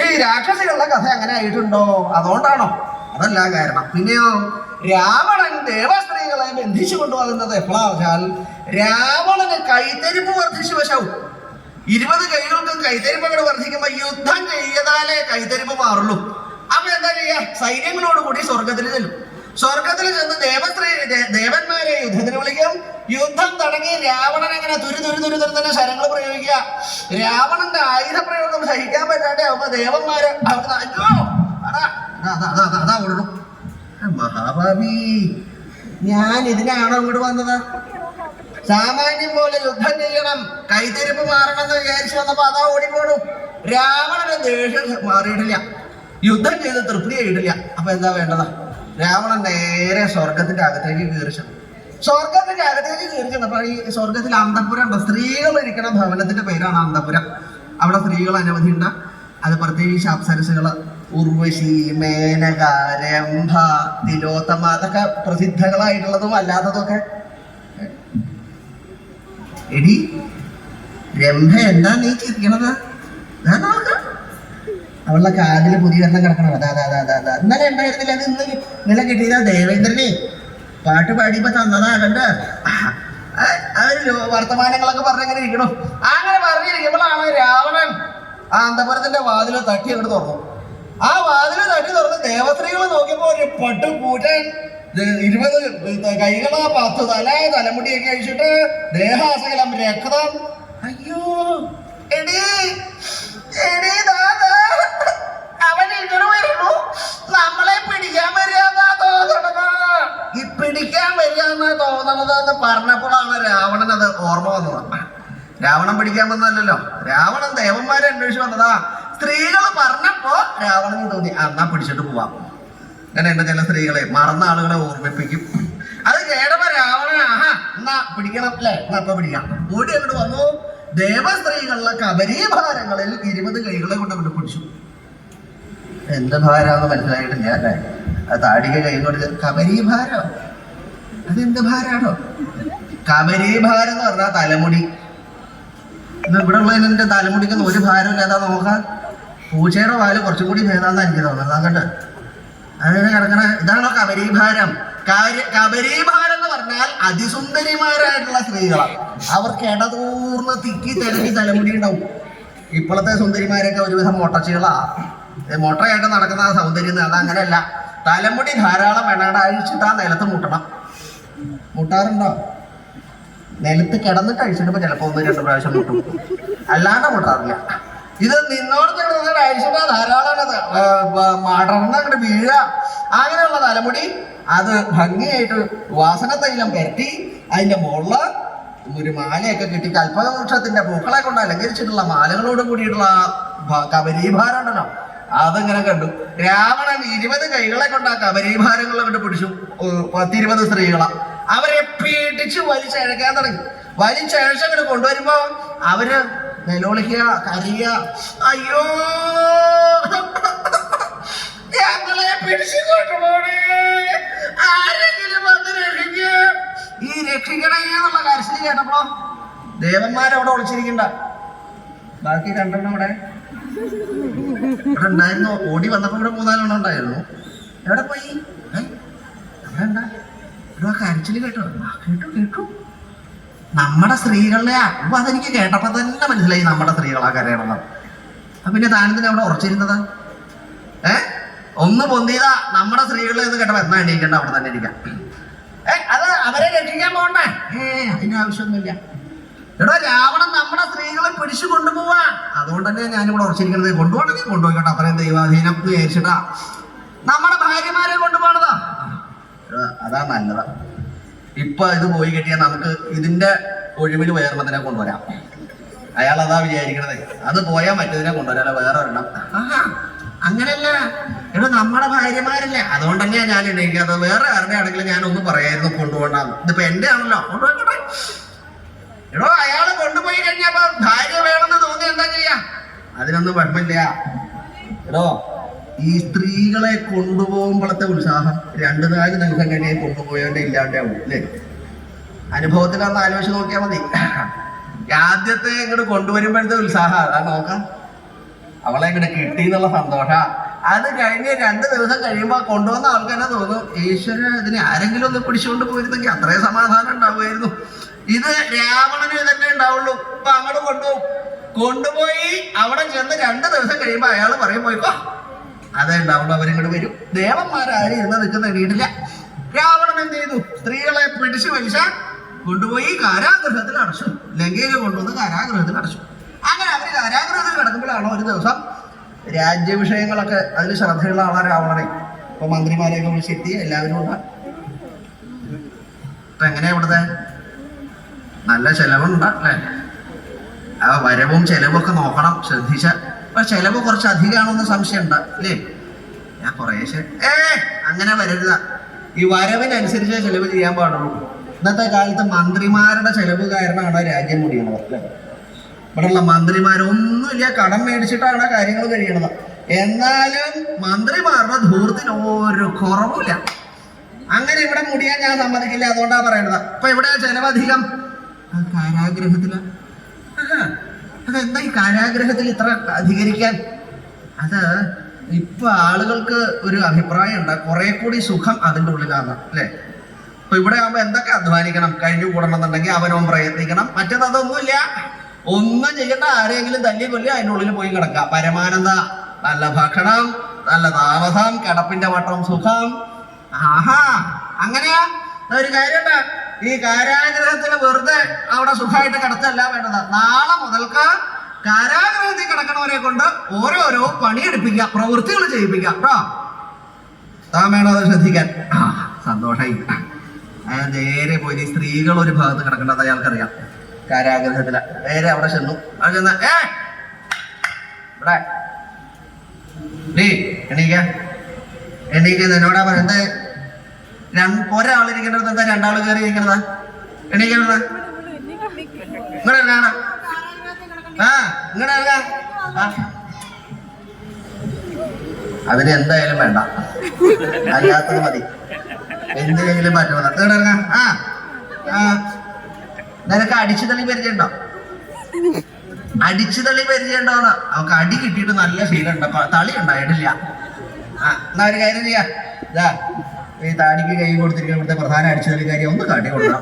ഈ രാക്ഷസികളുടെ കഥ അങ്ങനെ ആയിട്ടുണ്ടോ? അതുകൊണ്ടാണോ? അതല്ല കാരണം. പിന്നെയോ രാവണൻ ദേവസ്ത്രീകളെ ബന്ധിച്ചു കൊണ്ടുപോകുന്നത് എപ്പോഴാ വെച്ചാൽ രാവണന് കൈത്തരിപ്പ് വർദ്ധിച്ചു വശവും. 20 കൈകൾക്കും കൈത്തരിപ്പ് അങ്ങോട്ട് വർദ്ധിക്കുമ്പോ യുദ്ധം ചെയ്താലേ കൈത്തരിപ്പ് മാറുള്ളൂ. അപ്പൊ എന്താ ചെയ്യാ? സൈന്യങ്ങളോട് കൂടി സ്വർഗത്തിൽ ചെല്ലും. സ്വർഗത്തിൽ ചെന്ന് ദേവന്മാരെ യുദ്ധത്തിന് വിളിക്കും. യുദ്ധം തുടങ്ങി രാവണൻ അങ്ങനെ തുരു തന്നെ ശരങ്ങൾ പ്രയോഗിക്കുക. രാവണന്റെ ആയുധ പ്രയോഗം സഹിക്കാൻ പറ്റാതെ ആവുമ്പോ ദേവന്മാര് അവിടുന്ന് അയ്യോ അതാ ഓടണം. മഹാഭാവി, ഞാൻ ഇതിനാണോ ഇങ്ങോട്ട് വന്നത്? സാമാന്യം പോലെ യുദ്ധം ചെയ്യണം, കൈത്തിരിപ്പ് മാറണം എന്ന് വിചാരിച്ചു വന്നപ്പോ അതാ ഓടിപ്പോടും. രാവണന്റെ ദേഷ്യം മാറിയിട്ടില്ല, യുദ്ധം ചെയ്ത് തൃപ്തിയായിട്ടില്ല. അപ്പൊ എന്താ വേണ്ടതാ? രാവണൻ നേരെ സ്വർഗത്തിന്റെ അകത്തേക്ക് കയറിച്ചു. സ്വർഗത്തിന്റെ അകത്തേക്ക് കയറിച്ചപ്പോ ഈ സ്വർഗത്തിൽ അന്തപുരം ഉണ്ട്. സ്ത്രീകൾ ഇരിക്കണ ഭവനത്തിന്റെ പേരാണ് അന്തപുരം. അവിടെ സ്ത്രീകൾ അനവധി ഉണ്ട്. അത് പ്രത്യേകിച്ച് അപ്സരസുകള് ഉർവശി, മേനക, രംഭ, തിലോത്തമ, അതൊക്കെ പ്രസിദ്ധങ്ങളായിട്ടുള്ളതും അല്ലാത്തതൊക്കെ. എടി രംഭ, എന്താ നീ ചിരിക്കണത്? അവളുടെ കാതില് പുതിയ എണ്ണം കിടക്കണം. അതാ ഇന്നലെ ഉണ്ടായിരുന്നില്ല. അത് ഇന്നലെ കിട്ടിയതാ. ദേവേന്ദ്രനെ പാട്ട് പാടിയപ്പോ തന്നതാ. കണ്ട അവര് വർത്തമാനങ്ങളൊക്കെ പറഞ്ഞിങ്ങനെ ഇരിക്കണം. അങ്ങനെ പറഞ്ഞിരിക്കുമ്പോഴാണ് രാവണൻ ആ അന്തപുരത്തിന്റെ വാതില് തട്ടി അങ്ങോട്ട് തുറന്നു. ആ വാതില് തട്ടി തുറന്ന് ദേവസ്ത്രീകൾ നോക്കിയപ്പോ ഒരു പട്ടു കൂട്ടൻ 20 കൈകളാ, 10 തലമുടിയൊക്കെ അഴിച്ചിട്ട് ദേഹാസകലം രക്തം. അയ്യോ എടീ അവൻ ഇങ്ങോട്ട് വരുന്നു, നമ്മളെ പിടിക്കാൻ വരികയെന്നാ തോന്നണത്. ഈ പിടിക്കാൻ വരികയെന്നാ തോന്നണത് എന്ന് പറഞ്ഞപ്പോഴാണ് രാവണൻ അത് ഓർമ്മ വന്നത്. രാവണൻ പിടിക്കാൻ വന്നതല്ലോ, രാവണൻ ദേവന്മാരെ അന്വേഷിച്ച് വന്നതാ. സ്ത്രീകൾ പറഞ്ഞപ്പോ രാവണന് തോന്നി എന്നാ പിടിച്ചിട്ട് പോവാം. അങ്ങനെ ഉണ്ട് ചില സ്ത്രീകളെ മറന്ന ആളുകളെ ഓർമ്മിപ്പിക്കും. അത് കേട്ടപ്പോ രാവണൻ എന്നാ പിടിക്കണം അല്ലേ, എന്നാ ഇപ്പൊ പിടിക്കാം. ഓടി അങ്ങോട്ട് വന്നു. ദേവസ്ത്രീകളിലെ കബരീഭാരങ്ങളിൽ 20 കൈകളെ കൊണ്ട് അങ്ങോട്ട് പിടിച്ചു. എന്ത് ഭാരാന്ന് മനസ്സിലായിട്ടില്ല അല്ലേ? അത് താടിക കൈ കൊണ്ട് കബരീഭാരം. അതെന്ത് ഭാരാണോ? കബരീഭാരം എന്ന് പറഞ്ഞാൽ തലമുടി. ഇന്ന് ഇവിടെ ഉള്ളതിന്റെ തലമുടിക്കൊന്നും ഒരു ഭാരം ഇല്ലാതാ നോക്കാം. പൂച്ചയുടെ വാല് കുറച്ചും കൂടി ഭേദാന്ന് എനിക്ക് തോന്നുന്നത്. അങ്ങോട്ട് അതിന് കിടക്കണ ഇതാണോ കബരീഭാരം. കബരീഭാരം എന്ന് പറഞ്ഞാൽ അതിസുന്ദരിമാരായിട്ടുള്ള സ്ത്രീകളാണ്. അവർക്ക് ഇടതൂർന്ന് തിക്കി തിരക്കി തലമുടി ഉണ്ടാവും. ഇപ്പോഴത്തെ സുന്ദരിമാരൊക്കെ ഒരുവിധം മൊട്ടച്ചികളാ. മൊട്ടയായിട്ട് നടക്കുന്ന സൗന്ദര്യം അത് അങ്ങനെയല്ല. തലമുടി ധാരാളം വേണ്ട, അഴിച്ചിട്ട് ആ നിലത്ത് മുട്ടണം. മുട്ടാറുണ്ടോ? നിലത്ത് കിടന്നിട്ട് അഴിച്ചിട്ട് ചിലപ്പോൾ 1-2 പ്രാവശ്യം മുട്ടും, അല്ലാണ്ട് മുട്ടാറില്ല. ഇത് നിന്നോട് കിടന്നിട്ട് അഴിച്ചിട്ട് ധാരാളം മടർന്ന് അങ്ങോട്ട് വീഴ. അങ്ങനെയുള്ള തലമുടി അത് ഭംഗിയായിട്ട് വാസന തൈലം പരട്ടി അതിന്റെ മുകളില് ഒരു മാലയൊക്കെ കിട്ടി കൽപ്പവൃക്ഷത്തിന്റെ പൂക്കളെ കൊണ്ട് അലങ്കരിച്ചിട്ടുള്ള മാലകളോട് കൂടിയിട്ടുള്ള കബരീഭാരം ഉണ്ടല്ലോ, അതിങ്ങനെ കണ്ടു. രാവണൻ 20 കൈകളെ കൊണ്ട് ആ കബരീഭാരങ്ങളെ കൊണ്ട് പിടിച്ചു. 10-20 സ്ത്രീകളാ. അവരെ പീഡിച്ച് വലിച്ചഴക്കാൻ തുടങ്ങി. വലിച്ചഴച്ചങ്ങോട്ട് കൊണ്ടുവരുമ്പോ അവര് നിലവിളിക്കുക, കരയുക, അയ്യോ ഞങ്ങളെ പിടിച്ചു കൊണ്ടുപോണേ, ആരെങ്കിലും വന്ന് രക്ഷിക്കുക. ഈ രക്ഷിക്കണേ എന്നുള്ള കരച്ചിൽ കേട്ടപ്പോ ദേവന്മാരവിടെ ഒളിച്ചിരിക്കണ്ട. ബാക്കി 2 ഇവിടെ ഉണ്ടായിരുന്നു. ഓടി വന്നപ്പോ ഇവിടെ 3-4 ഉണ്ടായിരുന്നു. എവിടെ പോയി? അവിടെ ഉണ്ടാ കരച്ചില് കേട്ടോ? കേട്ടു. നമ്മുടെ സ്ത്രീകളുടെ അപ്പൊ അതെനിക്ക് കേട്ടപ്പോ തന്നെ മനസ്സിലായി നമ്മുടെ സ്ത്രീകളാ കരയണമെന്ന്. അപ്പൊ പിന്നെ താനെന്തിനാ അവിടെ ഉറച്ചിരുന്നത്? ഒന്ന് പൊന്തിയതാ നമ്മുടെ സ്ത്രീകളെ എന്ന് കേട്ടപ്പോ എന്നാ എണീക്കണ്ട, അവിടെ തന്നെ ഇരിക്കാം. അത് അവരെ രക്ഷിക്കാൻ പോകണ്ടേ? അതിന്റെ ആവശ്യമൊന്നുമില്ല. എടോ, രാവണൻ നമ്മുടെ സ്ത്രീകളെ പിടിച്ചു കൊണ്ടുപോവാ. അതുകൊണ്ട് തന്നെ ഞാനിവിടെ ഉറച്ചിരിക്കുന്നത്. കൊണ്ടുപോകണമെങ്കിൽ കൊണ്ടുപോയിക്കോട്ടെ, അത്രയും ദൈവാധീനം വിചാരിച്ചിട്ടാ നമ്മുടെ ഭാര്യമാരെ കൊണ്ടുപോകണതാ. അതാ നല്ലതാ. ഇപ്പൊ ഇത് പോയി കിട്ടിയാൽ നമുക്ക് ഇതിന്റെ ഒഴിവിൽ വേറെണ്ണത്തിനെ കൊണ്ടുവരാം. അയാൾ അതാ വിചാരിക്കണത്. അത് പോയാൽ മറ്റേതിനെ കൊണ്ടുവരാല്ല, വേറെ ഒരെണ്ണം. അങ്ങനെയല്ല എടോ, നമ്മുടെ ഭാര്യമാരല്ലേ. അതുകൊണ്ട് തന്നെയാ ഞാൻ എണീക്കാത്തത്. വേറെ ആരുടെ ആണെങ്കിലും ഞാനൊന്നും പറയായിരുന്നു കൊണ്ടുപോകണ്ടാന്ന്. ഇതിപ്പോ എന്റെ ആണല്ലോ, കൊണ്ടുപോയിക്കോട്ടെ. എടോ, അയാള് കൊണ്ടുപോയി കഴിഞ്ഞപ്പോ ഭാര്യ വേണമെന്ന് തോന്നി എന്താ ചെയ്യാ? അതിനൊന്നും കുഴപ്പമില്ല. എടോ, ഈ സ്ത്രീകളെ കൊണ്ടുപോകുമ്പോഴത്തെ ഉത്സാഹം 2-4 ദിവസം കഴിഞ്ഞേ കൊണ്ടുപോയവന്റെ ഇല്ലാണ്ടാവും അല്ലേ? അനുഭവത്തിലൊന്ന് ആലോചിച്ച് നോക്കിയാൽ മതി. ആദ്യത്തെ ഇങ്ങോട്ട് കൊണ്ടുവരുമ്പോഴത്തെ ഉത്സാഹം അതാ നോക്കാം. അവളെ ഇങ്ങോട്ട് കിട്ടി എന്നുള്ള സന്തോഷ. അത് കഴിഞ്ഞ് 2 ദിവസം കഴിയുമ്പോൾ കൊണ്ടുവന്ന ആൾക്കാരെ തോന്നും, ഈശ്വര ഇതിനെ ആരെങ്കിലും ഒന്ന് പിടിച്ചുകൊണ്ട് പോയിരുന്നെങ്കിൽ അത്രയും സമാധാനം ഉണ്ടാവുമായിരുന്നു. ഇത് രാവണന് തന്നെ ഉണ്ടാവുള്ളൂ. ഇപ്പൊ അങ്ങോട്ട് കൊണ്ടുപോയി അവിടെ ചെന്ന് 2 ദിവസം കഴിയുമ്പോൾ അയാൾ പറയും പോയിക്കോ. അതേ ഉണ്ടാവുള്ളൂ. അവരിങ്ങോട്ട് വരും. ദേവന്മാരാരും ഇരുന്ന് നിൽക്കുന്ന വീട്ടില്ല. രാവണൻ എന്ത് ചെയ്തു? സ്ത്രീകളെ പിടിച്ചു വലിച്ച കൊണ്ടുപോയി കാരാഗൃഹത്തിൽ അടച്ചു. ലങ്കയിൽ കൊണ്ടുവന്ന് കാരാഗൃഹത്തിൽ അടച്ചു. അങ്ങനെ അവര് കാരാഗൃഹത്തിൽ കിടക്കുമ്പോഴാണോ ഒരു ദിവസം രാജ്യവിഷയങ്ങളൊക്കെ അതിൽ ശ്രദ്ധയുള്ള ആളാണ് രാവണനെ. ഇപ്പൊ മന്ത്രിമാരെയൊക്കെ വിളിച്ചെത്തി എല്ലാവരും ഉണ്ട്. ഇപ്പൊ എങ്ങനെയാ ഇവിടുത്തെ? നല്ല ചെലവുണ്ട് അല്ലേ? ആ വരവും ചെലവും ഒക്കെ നോക്കണം, ശ്രദ്ധിച്ച. അപ്പൊ ചെലവ് കുറച്ച് അധികമാണെന്ന് സംശയമുണ്ട് അല്ലേ? ഞാൻ കുറേശ്ശെ അങ്ങനെ വരരുത്. ഈ വരവിനനുസരിച്ച് ചെലവ് ചെയ്യാൻ പാടുള്ളൂ. ഇന്നത്തെ കാലത്ത് മന്ത്രിമാരുടെ ചെലവ് കാരണമാണ് രാജ്യം മുടിയണത് അല്ലേ? ഇവിടെയുള്ള മന്ത്രിമാരൊന്നുമില്ല, കടം മേടിച്ചിട്ടാണ് കാര്യങ്ങൾ കഴിയണത്. എന്നാലും മന്ത്രിമാരുടെ ധൂർത്തിന് ഒരു കുറവില്ല. അങ്ങനെ ഇവിടെ മുടിയാൻ ഞാൻ സമ്മതിക്കില്ല. അതുകൊണ്ടാ പറയണത്. അപ്പൊ എവിടെയാ ചെലവധികം? കാരാഗ്രഹത്തില. അതെന്താ ഈ കാരാഗ്രഹത്തിൽ ഇത്ര അധികരിക്കാൻ? അത് ഇപ്പൊ ആളുകൾക്ക് ഒരു അഭിപ്രായം ഉണ്ട്, കുറെ കൂടി സുഖം അതിൻ്റെ ഉള്ളിലാണ് അല്ലേ? അപ്പൊ ഇവിടെ ആകുമ്പോ എന്തൊക്കെ അധ്വാനിക്കണം, കഴിഞ്ഞു കൂടണം എന്നുണ്ടെങ്കിൽ അവനവൻ പ്രയത്നിക്കണം. മറ്റേത് അതൊന്നുമില്ല, ഒന്നും ചെയ്യണ്ട. ആരെങ്കിലും തല്ലി കൊല്ലി അതിൻ്റെ ഉള്ളിൽ പോയി കിടക്കാം. പരമാനന്ദ, നല്ല ഭക്ഷണം, നല്ല താമസം, കിടപ്പിന്റെ വട്ടം സുഖം. ആഹാ, അങ്ങനെയാ ഒരു കാര്യമുണ്ട്. ഈ കാരാഗ്രഹത്തിന് വെറുതെ അവിടെ സുഖമായിട്ട് കിടത്തല്ല വേണ്ടത്. നാളെ മുതൽക്ക് കാരാഗ്രഹത്തിൽ കിടക്കണവരെ കൊണ്ട് ഓരോരോ പണിയെടുപ്പിക്കുക, പ്രവൃത്തികൾ ചെയ്യിപ്പിക്കാം കേട്ടോ. താൻ വേണം അത് ശ്രദ്ധിക്കാൻ. സന്തോഷമായി. നേരെ പോയി സ്ത്രീകൾ ഒരു ഭാഗത്ത് കിടക്കേണ്ടത് അയാൾക്കറിയാം. കാരാഗ്രഹത്തില നേരെ അവിടെ ചെന്നു. അവിടെ ചെന്ന ഇവിടെ എണീക്ക എന്നോടാ പറയുന്നത്. ഒരാളിരിക്കേണ്ടത് എന്താ 2 ആൾ കയറി ഇരിക്കണതാ? എണീക്കണതാ? ഇങ്ങടെ ഇറങ്ങാണ്. ഇങ്ങടെ ഇറങ്ങാ. അതിന് എന്തായാലും വേണ്ട, അല്ലാത്തത് മതി. എന്തിനെങ്കിലും പറ്റണത്. ഇങ്ങടെ ഇറങ്ങാ. നിനക്ക് അടിച്ചു തള്ളി പരിചയമുണ്ടോ? അടിച്ചു തള്ളി പരിചയമുണ്ടോന്ന്? അവർക്ക് അടി കിട്ടിയിട്ട് നല്ല ശീലമുണ്ട്, തളി ഉണ്ടായിട്ടില്ല. എന്നാ ഒരു കാര്യം ചെയ്യാ, ഇതാ ഈ താടിക്ക് കൈ കൊടുത്തിരിക്കുന്ന ഇവിടുത്തെ പ്രധാന അടിച്ചു തള്ളിക്കാരി ഒന്ന് കാട്ടി കൊടുക്കണം.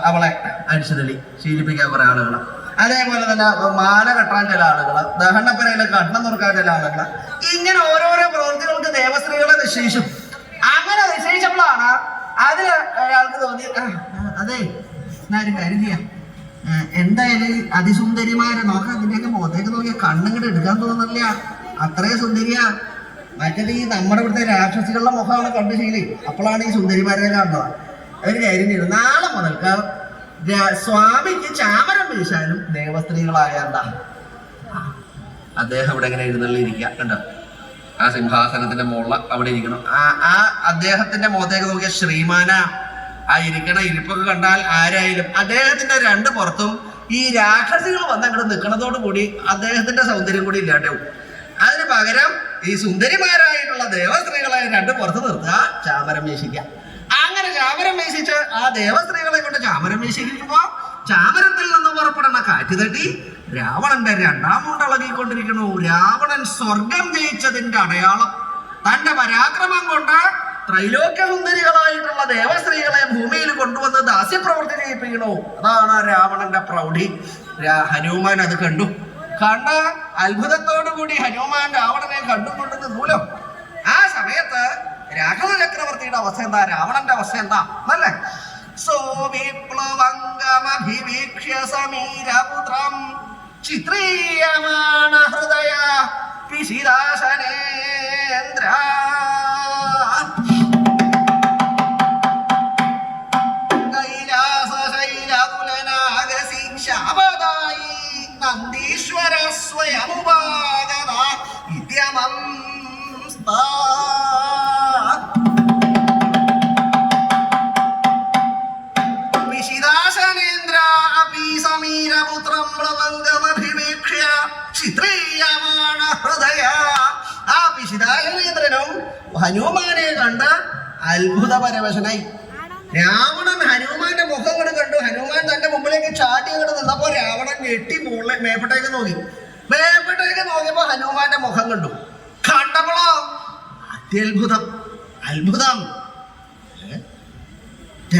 അവളെ അടിച്ചു തള്ളി ശീലിപ്പിക്കാൻ കുറെ ആളുകള്. അതേപോലെ തന്നെ മാല കെട്ടാൻ ചില ആളുകള്, ദഹനപ്പരയിലെ കണ്ണം തുറക്കാൻ ചില ആളുകള്. ഇങ്ങനെ ഓരോരോ പ്രവൃത്തികൾക്ക് ദേവസ്ത്രീകളെ നിശ്ചയിച്ചു. അങ്ങനെ നിശ്ചയിച്ചപ്പോഴാണ് അതില് അയാൾക്ക് തോന്നി, അതെ ഞാൻ ഒരു കാര്യം ചെയ്യാം, എന്തായാലും അതിസുന്ദരിമാരെ നോക്കാം, ഇതിന്റെയൊക്കെ മുഖത്തേക്ക് നോക്കിയാൽ കണ്ണിങ്ങോട്ട് എടുക്കാൻ തോന്നുന്നില്ല, അത്രയും സുന്ദരിയാ. മറ്റേത് ഈ നമ്മുടെ ഇവിടുത്തെ രാക്ഷസികളുടെ മുഖമാണ് കണ്ടു ശീലി, അപ്പോഴാണ് ഈ സുന്ദരിമാരെ കാണുന്നത്. ഒരു കാര്യം ചെയ്തു, നാളെ മുതൽക്ക് സ്വാമിക്ക് ചാമരം വീശാനും ദേവസ്ത്രീകളായ എന്താ അദ്ദേഹം ഇവിടെ ഇങ്ങനെ എഴുന്നള്ളിയിരിക്കുക കണ്ടോ, ആ സിംഹാസനത്തിന്റെ മുകളിൽ അവിടെ ഇരിക്കണം. ആ അദ്ദേഹത്തിന്റെ മുഖത്തേക്ക് നോക്കിയ ശ്രീമാന ആ ഇരിക്കണ ഇരിപ്പൊക്കെ കണ്ടാൽ ആരായാലും അദ്ദേഹത്തിന്റെ രണ്ട് പുറത്തും ഈ രാക്ഷസികൾ വന്ന് അങ്ങോട്ട് നിൽക്കണതോടു കൂടി അദ്ദേഹത്തിന്റെ സൗന്ദര്യം കൂടി ഇല്ലാണ്ടാവും. അതിന് പകരം ഈ സുന്ദരിമാരായിട്ടുള്ള ദേവസ്ത്രീകളെ രണ്ട് പുറത്ത് നിർത്തുക, ചാമരം വീശിക്കുക. അങ്ങനെ ചാമരം വീശിച്ച് ആ ദേവസ്ത്രീകളെ കൊണ്ട് ചാമരം വീശിക്കുമ്പോ ചാമരത്തിൽ നിന്ന് പുറപ്പെടുന്ന കാറ്റ് തട്ടി രാവണന്റെ രണ്ടാം മുണ്ടളകിക്കൊണ്ടിരിക്കണു. രാവണൻ സ്വർഗം ജയിച്ചതിന്റെ അടയാളം, തന്റെ പരാക്രമം കൊണ്ട് ത്രൈലോക്യ സുന്ദരികളായിട്ടുള്ള ദേവസ്ത്രീകളെ ഭൂമിയിൽ കൊണ്ടുവന്ന് ദാസ്യപ്രവൃത്തി ചെയ്യിപ്പിക്കണു. അതാണ് രാവണന്റെ പ്രൗഢി. ഹനുമാൻ അത് കണ്ടു. കണ്ട അത്ഭുതത്തോടു കൂടി ഹനുമാൻ രാവണനെ കണ്ടുകൊണ്ട് നിന്നൂലോ. ആ സമയത്ത് രാഘവ ചക്രവർത്തിയുടെ അവസ്ഥ എന്താ, രാവണന്റെ അവസ്ഥ എന്താ അല്ലേ? സോവിപ്ലവംഗമഭിവീക്ഷ്യ സമീരപുത്രം ചിത്രീയമാണ ഹൃദയ പിശിദാശനേന്ദ്ര. കൈലാസശൈലതുലനാഗസി ശാപദായി നന്ദീശ്വര സ്വയമുപാഗത ഇദ്യമം വിശിദാശനേന്ദ്ര അപി സമീരപുത്രം പ്ലവംഗമഭിവീക്ഷ്യ ചിത്രീയമാണ ഹൃദയ. ആ വിശിദാശനേന്ദ്രനും ഹനുമാനെ കണ്ട് അത്ഭുതപരവശനായി. രാവണൻ ഹനുമാന്റെ മുഖം കൂടെ കണ്ടു. ഹനുമാൻ തന്റെ മുമ്പിലേക്ക് ചാടി അങ്ങോട്ട് നിന്നപ്പോ രാവണൻ ഞെട്ടി മേപ്പട്ടേക്ക് നോക്കി. മേപ്പട്ടേക്ക് നോക്കിയപ്പോ ഹനുമാന്റെ മുഖം കണ്ടു. കണ്ടപ്പോഴോ അത്യത്ഭുതം, അത്ഭുതം.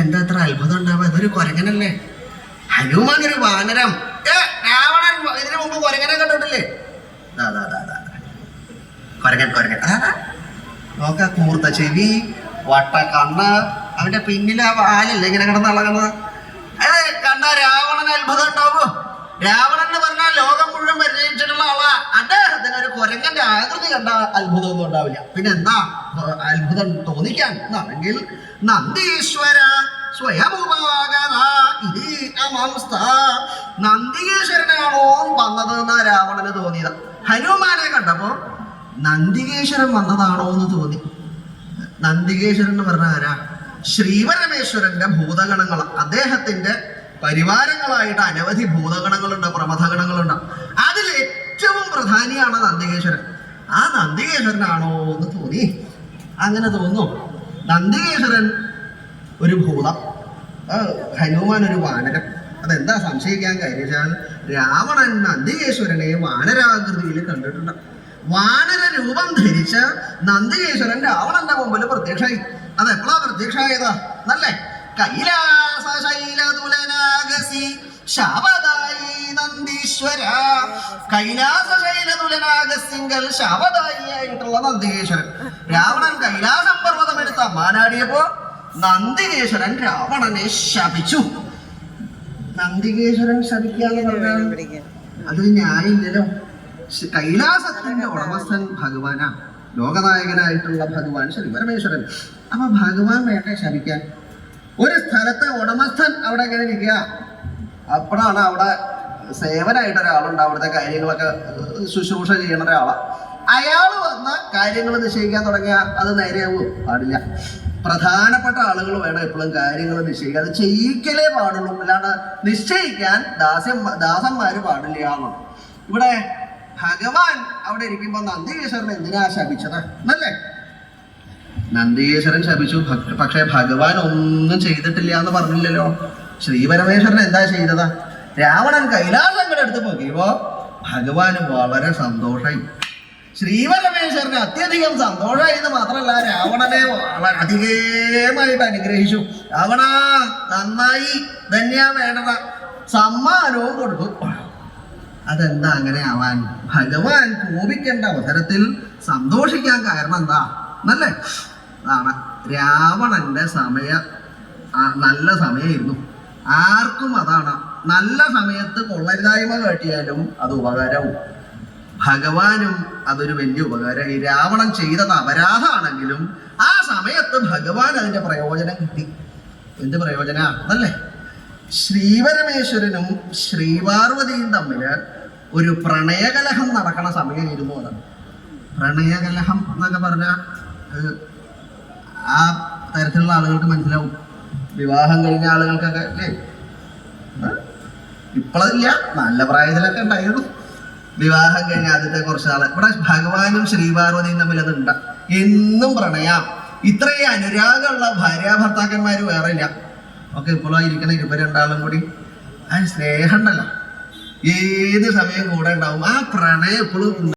എന്താ അത്ര അത്ഭുതം ഉണ്ടാവുക? ഇതൊരു കൊരങ്ങനല്ലേ? ഹനുമാൻ ഒരു വാനരം. രാവണൻ ഇതിനു മുമ്പ് കൊരങ്ങനെ കണ്ടിട്ടില്ലേ? കൊരങ്ങൻ കൊരങ്ങൻ നോക്ക, കൂർത്ത ചെവി, വട്ട കണ്ണ്, അവന്റെ പിന്നിലെ വാലല്ലേ ഇങ്ങനെ കിടന്നളകണത്. കണ്ട രാവണൻ അത്ഭുതം ഉണ്ടാവോ? രാവണൻ എന്ന് പറഞ്ഞാൽ ലോകം മുഴുവൻ പരിചയിച്ചിട്ടുള്ള ആളാ. അദ്ദേഹത്തിന് ഒരു കൊരങ്ങന്റെ ആകൃതി കണ്ട അത്ഭുതം ഒന്നും ഉണ്ടാവില്ല. പിന്നെ എന്താ അത്ഭുതം തോന്നിക്കാൻ എന്നാണെങ്കിൽ നന്ദീശ്വര സ്വയമുപാഗത ഇതി അമംസ്ത. നന്ദികേശ്വരനാണോ വന്നത് എന്നാ രാവണന് തോന്നിയത്. ഹനുമാനെ കണ്ടപ്പോ നന്ദികേശ്വരൻ വന്നതാണോ എന്ന് തോന്നി. നന്ദികേശ്വരൻ എന്ന് പറഞ്ഞ ആരാ? ശ്രീപരമേശ്വരന്റെ ഭൂതഗണങ്ങൾ, അദ്ദേഹത്തിന്റെ പരിവാരങ്ങളായിട്ട് അനവധി ഭൂതഗണങ്ങളുണ്ട്, പ്രമഥഗണങ്ങളുണ്ട്. അതിൽ ഏറ്റവും പ്രധാനിയാണ് നന്ദികേശ്വരൻ. ആ നന്ദികേശ്വരനാണോ എന്ന് തോന്നി. അങ്ങനെ തോന്നുന്നു. നന്ദികേശ്വരൻ ഒരു ഭൂതം, ഹനുമാൻ ഒരു വാനരം. അതെന്താ സംശയിക്കാൻ കാര്യം? രാവണൻ നന്ദികേശ്വരനെ വാനരാകൃതിയിൽ കണ്ടിട്ടുണ്ട്. വാനര രൂപം ധരിച്ച് നന്ദികേശ്വരൻ രാവണന്റെ മുമ്പിൽ പ്രത്യക്ഷമായി. അത് എപ്പോഴാ പ്രത്യക്ഷമായതാ നല്ലേ? കൈലാസശൈലതുലനാഗസി ശാപദായി നന്ദീശ്വര. കൈലാസശൈലതുലനാഗസിങ്കൽ ശാപദായി ആയിട്ടുള്ള നന്ദികേശ്വരൻ. രാവണൻ കൈലാസം പർവ്വതം എടുത്ത് അമ്മാനാടിയപ്പോ നന്ദികേശ്വരൻ രാവണനെ ശപിച്ചു. നന്ദികേശ്വരൻ ശപിക്കാന്ന് പറഞ്ഞാൽ അതൊരു ന്യായമില്ലല്ലോ. കൈലാസത്തിന്റെ ഉടമസ്ഥൻ ഭഗവാനാ, ലോകനായകനായിട്ടുള്ള ഭഗവാൻ ശ്രീ പരമേശ്വരൻ. അപ്പൊ ഭഗവാൻ വേണ്ട ശപിക്കാൻ? ഒരു സ്ഥലത്തെ ഉടമസ്ഥൻ അവിടെ എങ്ങനെ ഇരിക്കുക? അപ്പോഴാണ് അവിടെ സേവനായിട്ട് ഒരാളുണ്ട്, അവിടുത്തെ കാര്യങ്ങളൊക്കെ ശുശ്രൂഷ ചെയ്യണ ഒരാളാ. അയാൾ വന്ന് കാര്യങ്ങൾ നിശ്ചയിക്കാൻ തുടങ്ങിയ അത് നേരെയാവും പാടില്ല. പ്രധാനപ്പെട്ട ആളുകൾ വേണം എപ്പോഴും കാര്യങ്ങൾ നിശ്ചയിക്കുക. അത് ചെയ്യിക്കലേ പാടുള്ളൂ, അല്ലാണ്ട് നിശ്ചയിക്കാൻ ദാസന്മാര് പാടില്ല എന്നാണ്. ഇവിടെ ഭഗവാൻ അവിടെ ഇരിക്കുമ്പോ നന്ദികേശ്വരൻ എന്തിനാ ശപിച്ചത് എന്നല്ലേ? നന്ദികേശ്വരൻ ശപിച്ചു, പക്ഷെ ഭഗവാൻ ഒന്നും ചെയ്തിട്ടില്ല എന്ന് പറഞ്ഞില്ലല്ലോ. ശ്രീപരമേശ്വരൻ എന്താ ചെയ്തതാ? രാവണൻ കൈലാസങ്ങളുടെ അടുത്ത് പോകിയപ്പോ ഭഗവാന് വളരെ സന്തോഷമായി. ശ്രീപരമേശ്വരന് അത്യധികം സന്തോഷമായി എന്ന് മാത്രമല്ല, രാവണനെ വളരെ അധികമായിട്ട് അനുഗ്രഹിച്ചു. രാവണ നന്നായി, ധന്യ വേണ്ടത, സമ്മാനവും കൊടുത്തു. അതെന്താ അങ്ങനെ ആവാൻ? ഭഗവാൻ കോപിക്കേണ്ട അവസരത്തിൽ സന്തോഷിക്കാൻ കാരണം എന്താ എന്നല്ലേ? അതാണ് രാവണന്റെ നല്ല സമയമായിരുന്നു. ആർക്കും അതാണ്, നല്ല സമയത്ത് കൊള്ളരുതായ്മ കാട്ടിയാലും അത് ഉപകാരവും. ഭഗവാനും അതൊരു വലിയ ഉപകാരം. ഈ രാവണൻ ചെയ്തത് അപരാധമാണെങ്കിലും ആ സമയത്ത് ഭഗവാൻ അതിന്റെ പ്രയോജനം കിട്ടി. എന്ത് പ്രയോജന എന്നല്ലേ? ശ്രീപരമേശ്വരനും ശ്രീപാർവതിയും തമ്മില് ഒരു പ്രണയകലഹം നടക്കണ സമയമായിരുന്നു. അതാണ് പ്രണയകലഹം എന്നൊക്കെ പറഞ്ഞാൽ ആ തരത്തിലുള്ള ആളുകൾക്ക് മനസ്സിലാവും. വിവാഹം കഴിഞ്ഞ ആളുകൾക്കൊക്കെ അല്ലേ? ഇപ്പോഴില്ല, നല്ല പ്രായത്തിലൊക്കെ ഉണ്ടായിരുന്നു. വിവാഹം കഴിഞ്ഞ ആദ്യത്തെ കുറച്ച് നാള് ഇവിടെ ഭഗവാനും ശ്രീപാർവതിയും തമ്മിൽ അതുണ്ട. എന്നും പ്രണയം. ഇത്രയും അനുരാഗമുള്ള ഭാര്യാഭർത്താക്കന്മാര് വേറെ ഇല്ല. ഒക്കെ ഇപ്പോഴും ഇരിക്കണ ഇരിപ്പ് രണ്ടാളും കൂടി ആ സ്നേഹം ഉണ്ടല്ലോ, ഏത് സമയം കൂടെ ഉണ്ടാവും. ആ പ്രണയം എപ്പോഴും